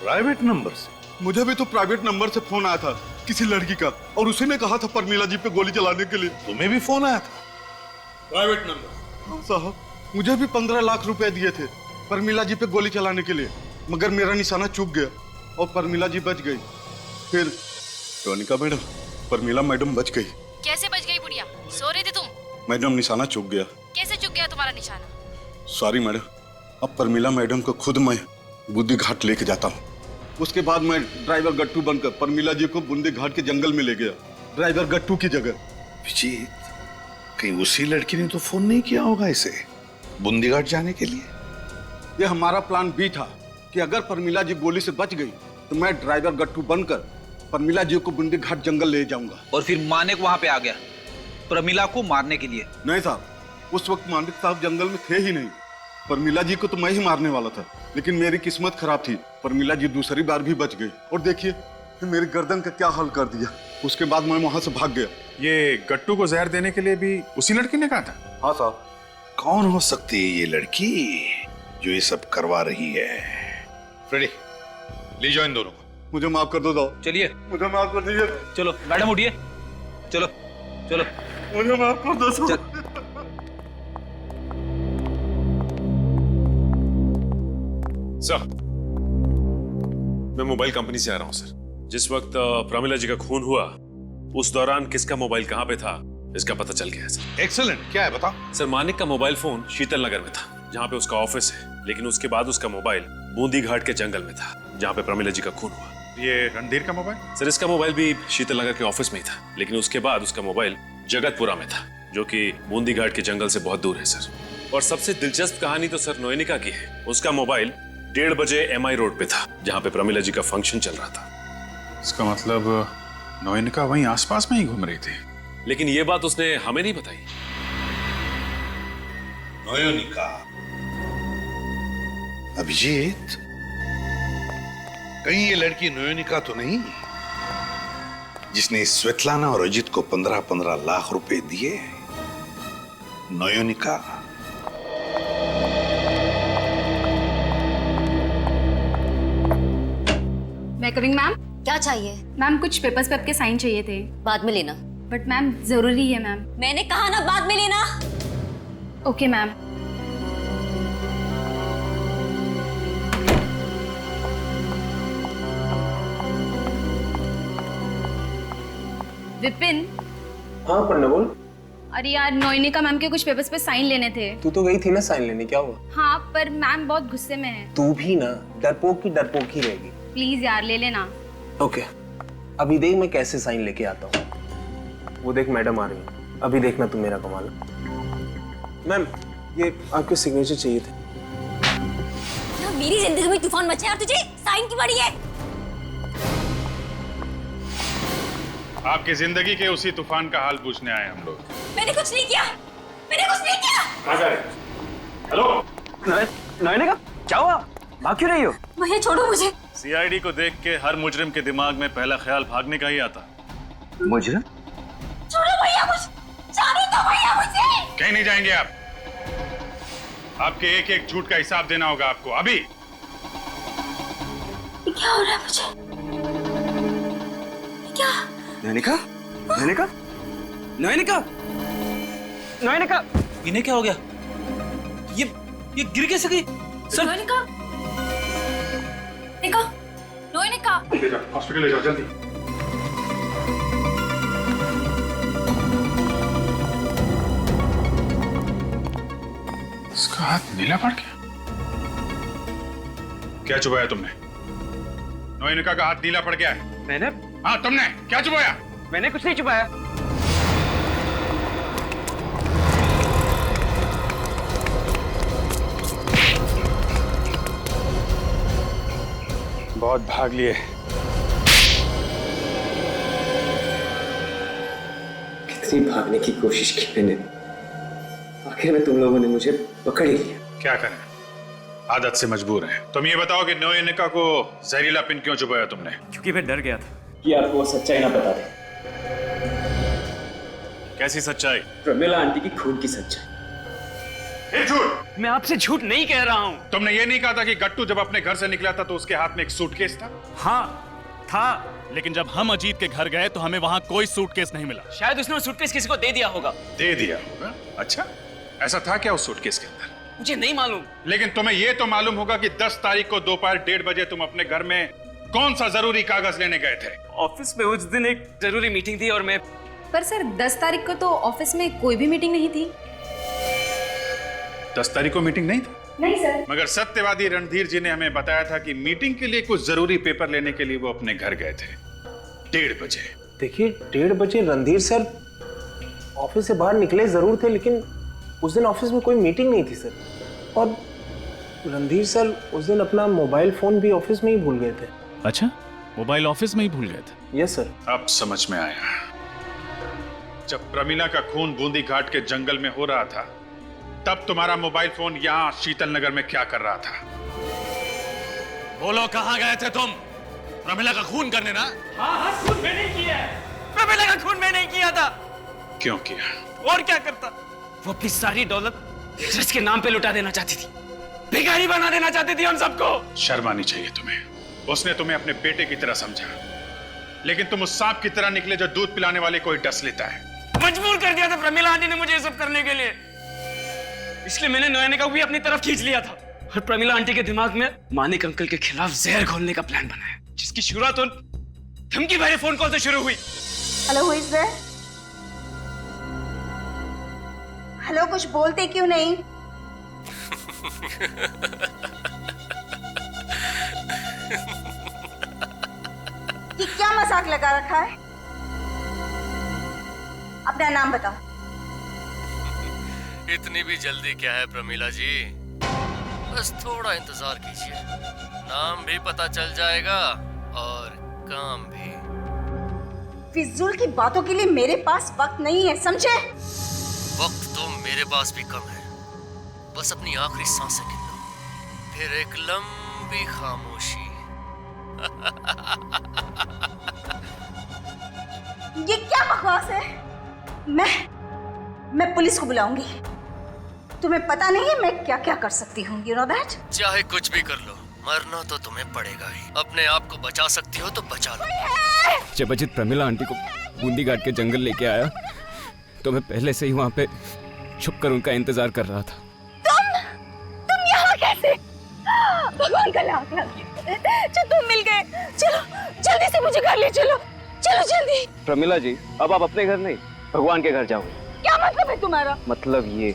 प्राइवेट नंबर से? मुझे भी तो प्राइवेट नंबर से फोन आया था किसी लड़की का, और उसी ने कहा था परमिला जी पे गोली चलाने के लिए। तुम्हें भी फोन आया था? Private number? साहब, मुझे भी 15 लाख रुपए दिए थे परमिला जी पे गोली चलाने के लिए, मगर मेरा निशाना चूक गया और परमिला जी बच गई। फिर रोनिका मैडम, परमिला मैडम बच गई। कैसे बच गई बुढ़िया? सो रहे थे तुम? मैडम, निशाना चूक गया। कैसे चुक गया तुम्हारा निशाना? सॉरी मैडम, अब परमिला मैडम को खुद मैं बूंदी घाट लेके जाता हूँ। उसके बाद मैं ड्राइवर गट्टू बनकर परमिला जी को बूंदी घाट के जंगल में ले गया, ड्राइवर गट्टू की जगह। विजीत, कहीं उसी लड़की ने तो फोन नहीं किया होगा इसे बूंदी घाट जाने के लिए? ये हमारा प्लान बी था कि अगर परमिला जी गोली से बच गई तो मैं ड्राइवर गट्टू बनकर परमिला जी को बूंदी घाट जंगल ले जाऊंगा। और फिर मानिक वहां पे आ गया प्रमिला को मारने के लिए? नहीं साहब, उस वक्त मानिक साहब जंगल में थे ही नहीं। परमिला जी को तो मैं ही मारने वाला था, लेकिन मेरी किस्मत खराब थी। परमिला जी दूसरी बार भी बच गई और देखिए मेरी गर्दन का क्या हाल कर दिया। उसके बाद मैं वहां से भाग गया। ये गट्टू को जहर देने के लिए भी उसी लड़की ने कहा था? हाँ साहब। कौन हो सकती है ये लड़की जो ये सब करवा रही है? फ्रेडी, ले जाओ इन दोनों को। मुझे माफ कर दो साहब। चलिए, मुझे माफ कर दीजिए। चलो मैडम उठिए, चलो चलो, मुझे माफ कर दो साहब। सर, मैं मोबाइल कंपनी से आ रहा हूं सर। जिस वक्त प्रमिला जी का खून हुआ उस दौरान किसका मोबाइल कहां पे था इसका पता चल गया है सर। एक्सीलेंट, क्या है बताओ। सर, मानिक का मोबाइल फोन शीतल नगर में था जहां पे उसका ऑफिस है, लेकिन उसके बाद उसका मोबाइल बूंदी घाट के जंगल में था जहां पे प्रमिला जी का खून हुआ। ये रणधीर का मोबाइल? सर, इसका मोबाइल भी शीतल नगर के ऑफिस में ही था, लेकिन उसके बाद उसका मोबाइल जगतपुरा में था जो कि बूंदी घाट के जंगल से बहुत दूर है सर। और सबसे दिलचस्प कहानी तो सर नोएनिका की है। उसका मोबाइल 1:30 बजे MI रोड पे था जहां पे प्रमिला जी का फंक्शन चल रहा था। इसका मतलब नोएनिका वहीं आसपास में ही घूम रही थी। लेकिन ये बात उसने हमें नहीं बताई। नोएनिका? अभिजीत, कहीं ये लड़की नोएनिका तो नहीं जिसने स्वेतलाना और अजित को 15-15 लाख रुपए दिए? नोएनिका? मैं कमिंग मैम। क्या चाहिए? मैम कुछ पेपर्स पे आपके साइन चाहिए थे। बाद में लेना। बट मैम जरूरी है मैम। मैंने कहा ना बाद में लेना। Okay ma'am. विपिन। हाँ पढ़ने बोल। अरे यार, नोएनिका मैम के कुछ पेपर्स पे साइन लेने थे। तू तो गई थी ना साइन लेने, क्या हुआ? हाँ, पर मैम बहुत गुस्से में है। तू भी ना डरपोक ही रहेगी। प्लीज यार ले लेना। ओके, अभी देख मैं कैसे साइन लेके आता हूँ। वो देख मैडम आ रही है, अभी देखना तू मेरा कमाल। मैम, ये आपके सिग्नेचर चाहिए थे। मेरी जिंदगी में तूफान मचा और तुझे साइन की बड़ी है। आपकी जिंदगी के उसी तूफान का हाल पूछने आए हम लोग। मैंने कुछ नहीं किया, मैंने कुछ नहीं किया। हेलो नोएनिका, क्या हुआ? भाग क्यों रही हो? भैया छोड़ो मुझे। CID को देख के हर मुजरिम के दिमाग में पहला ख्याल भागने का ही आता। मुजरिम? छोड़ो भैया मुझे, जाने दो भैया मुझे। कहीं नहीं जाएंगे आप। आपके एक एक झूठ का हिसाब देना होगा आपको अभी। ये क्या हो रहा है मुझे? क्या? नयनिका, नयनिका, नयनिका, नयनिका, इन्हें क्या हो गया? ये गिर कैसे गई? सर, नयनिका, नयनिका, नयनिका, हॉस्पिटल ले जाओ जल्दी। इसका हाथ नीला पड़ गया। क्या चुबाया तुमने? नयनिका का हाथ नीला पड़ गया है। मैंने? हाँ तुमने क्या चुबाया? मैंने कुछ नहीं चुबाया। बहुत भाग लिए। कितनी भागने की कोशिश की मैंने, आखिर में तुम लोगों ने मुझे पकड़ ही लिया। क्या करें, आदत से मजबूर हैं। तुम ये बताओ कि नयनिका को जहरीला पिन क्यों चुबाया तुमने? क्योंकि मैं डर गया था कि आपको वो सच्चाई ना बता दे। कैसी सच्चाई? प्रमिला आंटी की खून की सच्चाई। झूठ। मैं आपसे झूठ नहीं कह रहा हूँ। तुमने ये नहीं कहा था कि गट्टू जब अपने घर से निकला था तो उसके हाथ में एक सूटकेस था? हाँ था, लेकिन जब हम अजीत के घर गए तो हमें वहां कोई सूटकेस नहीं मिला। शायद उसने वो सूटकेस किसी को दे दिया होगा। दे दिया होगा? अच्छा, ऐसा था क्या उस सूटकेस के अंदर? मुझे नहीं मालूम। लेकिन तुम्हें यह तो मालूम होगा कि 10 तारीख को दोपहर 1:30 बजे तुम अपने घर में कौन सा जरूरी कागज लेने गए थे? ऑफिस में उस दिन एक जरूरी मीटिंग थी और मैं। पर सर 10 तारीख को तो ऑफिस में कोई भी मीटिंग नहीं थी। 10 तारीख को मीटिंग नहीं थी? नहीं सर। मगर सत्यवादी रणधीर जी ने हमें बताया था कि मीटिंग के लिए कुछ जरूरी पेपर लेने के लिए वो अपने घर गए थे 1:30 बजे। देखिए 1:30 बजे रणधीर सर ऑफिस से बाहर निकले जरूर थे, लेकिन उस दिन ऑफिस में कोई मीटिंग नहीं थी सर। और रणधीर सर उस दिन अपना मोबाइल फोन भी ऑफिस में ही भूल गए थे। अच्छा, मोबाइल ऑफिस में ही भूल गए थे? Yes sir. अब समझ में आया। जब प्रमिला का खून बूंदी घाट के जंगल में हो रहा था तब तुम्हारा मोबाइल फोन यहाँ शीतल नगर में क्या कर रहा था? बोलो, कहाँ गए थे तुम? प्रमिला का खून करने ना? हाँ, खून मैंने किया है। प्रमिला का खून मैंने किया था। क्यों किया? और क्या करता? वो अपनी सारी दौलत ट्रस्ट के नाम पे लुटा देना चाहती थी, भिखारी बना देना चाहती थी हम सबको। शर्म आनी चाहिए तुम्हें। उसने तुम्हें अपने बेटे की तरह समझा, लेकिन तुम उस सांप की तरह निकले जो दूध पिलाने वाले को ही डस लेता है। मजबूर कर दिया था प्रमिला आंटी ने मुझे ये सब करने के लिए, इसलिए मैंने नयनिका को भी अपनी तरफ खींच लिया था। और प्रमिला आंटी के दिमाग में मानिक अंकल के खिलाफ जहर घोलने का प्लान बनाया, जिसकी शुरुआत उन धमकी भरे फोन कॉल से शुरू हुई। Hello, who is there? Hello, कुछ बोलते क्यों नहीं? ये क्या मजाक लगा रखा है? अपना नाम बताओ। इतनी भी जल्दी क्या है प्रमिला जी, बस थोड़ा इंतजार कीजिए, नाम भी पता चल जाएगा और काम भी। फिजूल की बातों के लिए मेरे पास वक्त नहीं है, समझे? वक्त तो मेरे पास भी कम है, बस अपनी आखिरी सांसें गिन लो, फिर एक लंबी खामोशी। ये क्या बकवास है? मैं पुलिस को बुलाऊंगी। तुम्हें पता नहीं है मैं क्या क्या कर सकती हूँ, you know that? चाहे कुछ भी कर लो, मरना तो तुम्हें पड़ेगा ही। अपने आप को बचा सकती हो तो बचा लो। जब अजित प्रमिला आंटी को बूंदी घाट के जंगल लेके आया तो मैं पहले से ही वहाँ पे छुपकर उनका इंतजार कर रहा था। तुम यहाँ कैसे? भगवान का लाख लाख जो तुम मिल गए। चलो जल्दी से मुझे घर ले चलो, चलो जल्दी। प्रमिला जी, अब आप अपने घर नहीं भगवान के घर जाओ। क्या मतलब है तुम्हारा? मतलब ये,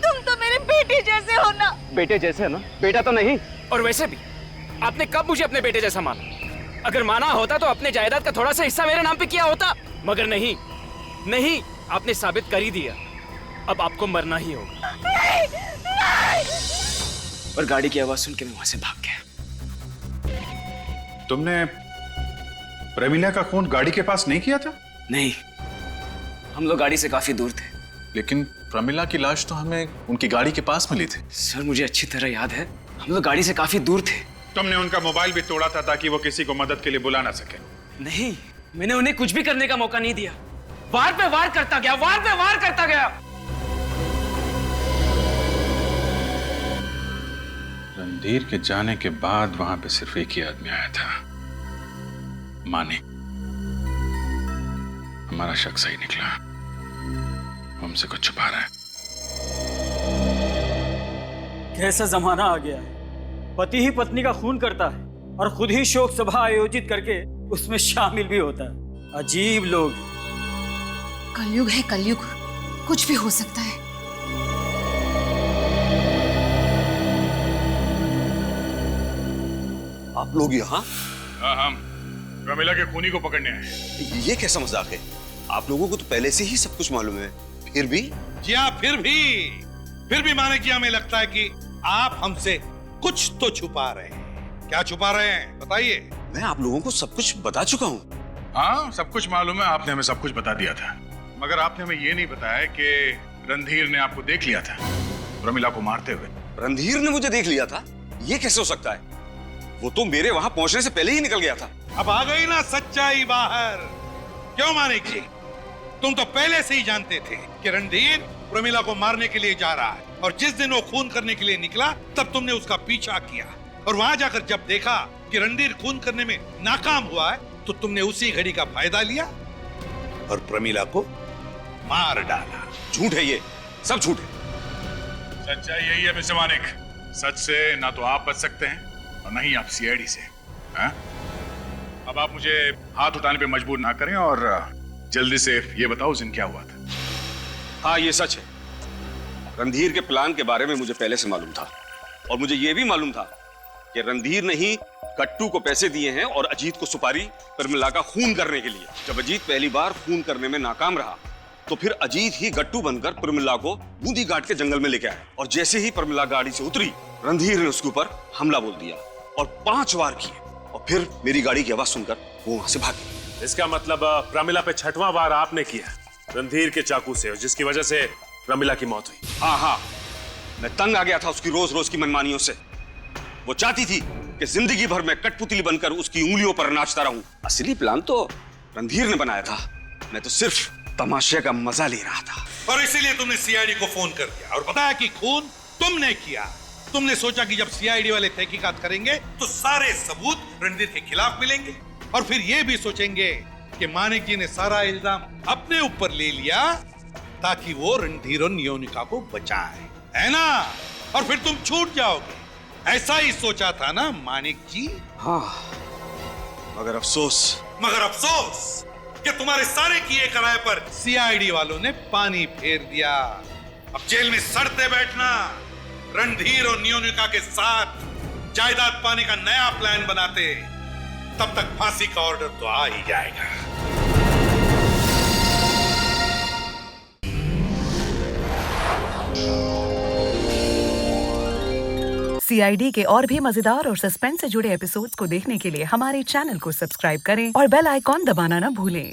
तुम तो मेरे बेटे जैसे हो ना। बेटे जैसे है ना? बेटा तो नहीं। और वैसे भी आपने कब मुझे अपने बेटे जैसा माना? अगर माना होता तो अपने जायदाद का थोड़ा सा हिस्सा मेरे नाम पे किया होता, मगर नहीं, नहीं, आपने साबित कर ही दिया। अब आपको मरना ही होगा। नहीं, नहीं। और गाड़ी की आवाज सुन के मैं वहां से भाग गया। तुमने प्रमिला का खून गाड़ी के पास नहीं किया था? नहीं, हम लोग गाड़ी से काफी दूर थे, लेकिन प्रमिला की लाश तो हमें उनकी गाड़ी के पास मिली थी। सर मुझे अच्छी तरह याद है, हम तो गाड़ी से काफी दूर थे। तुमने उनका मोबाइल भी तोड़ा था ताकि वो किसी को मदद के लिए बुला ना सके। नहीं, मैंने उन्हें कुछ भी करने का मौका नहीं दिया। वार पे वार करता गया, वार पे वार करता गया। रणधीर के जाने के बाद वहां पे सिर्फ एक ही आदमी आया था, मानिक। हमारा शक सही निकला, हमसे कुछ छुपा रहा है। कैसा जमाना आ गया है, पति ही पत्नी का खून करता है और खुद ही शोक सभा आयोजित करके उसमें शामिल भी होता है। अजीब लोग। कलयुग है कलयुग, कुछ भी हो सकता है। आप लोग यहाँ? हम प्रमिला के खूनी को पकड़ने आए। ये कैसा मजाक है? आप लोगों को तो पहले से ही सब कुछ मालूम है, फिर भी? जी हाँ, फिर भी माने कि हमें लगता है कि आप हमसे कुछ तो छुपा रहे हैं। क्या छुपा रहे हैं बताइए। मैं आप लोगों को सब कुछ बता चुका हूँ। हाँ, सब कुछ मालूम है, आपने हमें सब कुछ बता दिया था, मगर आपने हमें ये नहीं बताया कि रणधीर ने आपको देख लिया था प्रमिला को मारते हुए। रणधीर ने मुझे देख लिया था? ये कैसे हो सकता है? वो तो मेरे वहां पहुंचने से पहले ही निकल गया था। अब आ गई ना सच्चाई बाहर। क्यों मानिक जी, तुम तो पहले से ही जानते थे कि रणधीर प्रमिला को मारने के लिए जा रहा है, और जिस दिन वो खून करने के लिए निकला तब तुमने उसका पीछा किया, और वहां जाकर जब देखा कि रणधीर खून करने में नाकाम हुआ है तो तुमने उसी घड़ी का फायदा लिया और प्रमिला को मार डाला। झूठ है ये, सब झूठ है। सच्चाई यही है मिस्टर मानिक, सच से ना तो आप बच सकते हैं और नहीं आप सीआईडी से। हाँ? अब आप मुझे हाथ उठाने पे मजबूर ना करें और जल्दी से ये बताओ उस दिन क्या हुआ था। हाँ, ये सच है। रणधीर के प्लान के बारे में मुझे पहले से मालूम था, और मुझे यह भी मालूम था कि रणधीर ने ही कट्टू को पैसे दिए हैं और अजीत को सुपारी प्रमिला का खून करने के लिए। जब अजीत पहली बार खून करने में नाकाम रहा तो फिर अजीत ही गट्टू बनकर प्रमिला को बूंदी घाट के जंगल में लेके आया, और जैसे ही प्रमिला गाड़ी से उतरी रणधीर ने उसके ऊपर हमला बोल दिया और 5 वार किए, और फिर मेरी गाड़ी की आवाज सुनकर वो वहां से भाग गई। इसका मतलब प्रमिला पे 6वां वार आपने किया रणधीर के चाकू से, जिसकी वजह से प्रमिला की मौत हुई। हाँ, मैं तंग आ गया था उसकी रोज रोज की मनमानियों से। वो चाहती थी कि जिंदगी भर मैं कठपुतली बनकर उसकी उंगलियों पर नाचता रहूं। असली प्लान तो रणधीर ने बनाया था, मैं तो सिर्फ तमाशे का मजा ले रहा था। और इसीलिए तुमने सीआईडी को फोन कर दिया और बताया कि खून तुमने किया। तुमने सोचा कि जब सीआईडी वाले तहकीकात करेंगे तो सारे सबूत रणधीर के खिलाफ मिलेंगे, और फिर ये भी सोचेंगे कि मानिक जी ने सारा इल्जाम अपने ऊपर ले लिया ताकि वो रणधीर और नियोनिका को बचाए, है ना? और फिर तुम छूट जाओगे। ऐसा ही सोचा था ना मानिक जी? हाँ, मगर अफसोस कि तुम्हारे सारे किए कराए पर सीआईडी वालों ने पानी फेर दिया। अब जेल में सड़ते बैठना, रणधीर और नियोनिका के साथ जायदाद पाने का नया प्लान बनाते, तब तक फांसी का ऑर्डर तो आ ही जाएगा। सीआईडी के और भी मजेदार और सस्पेंस से जुड़े एपिसोड्स को देखने के लिए हमारे चैनल को सब्सक्राइब करें और बेल आइकॉन दबाना ना भूलें।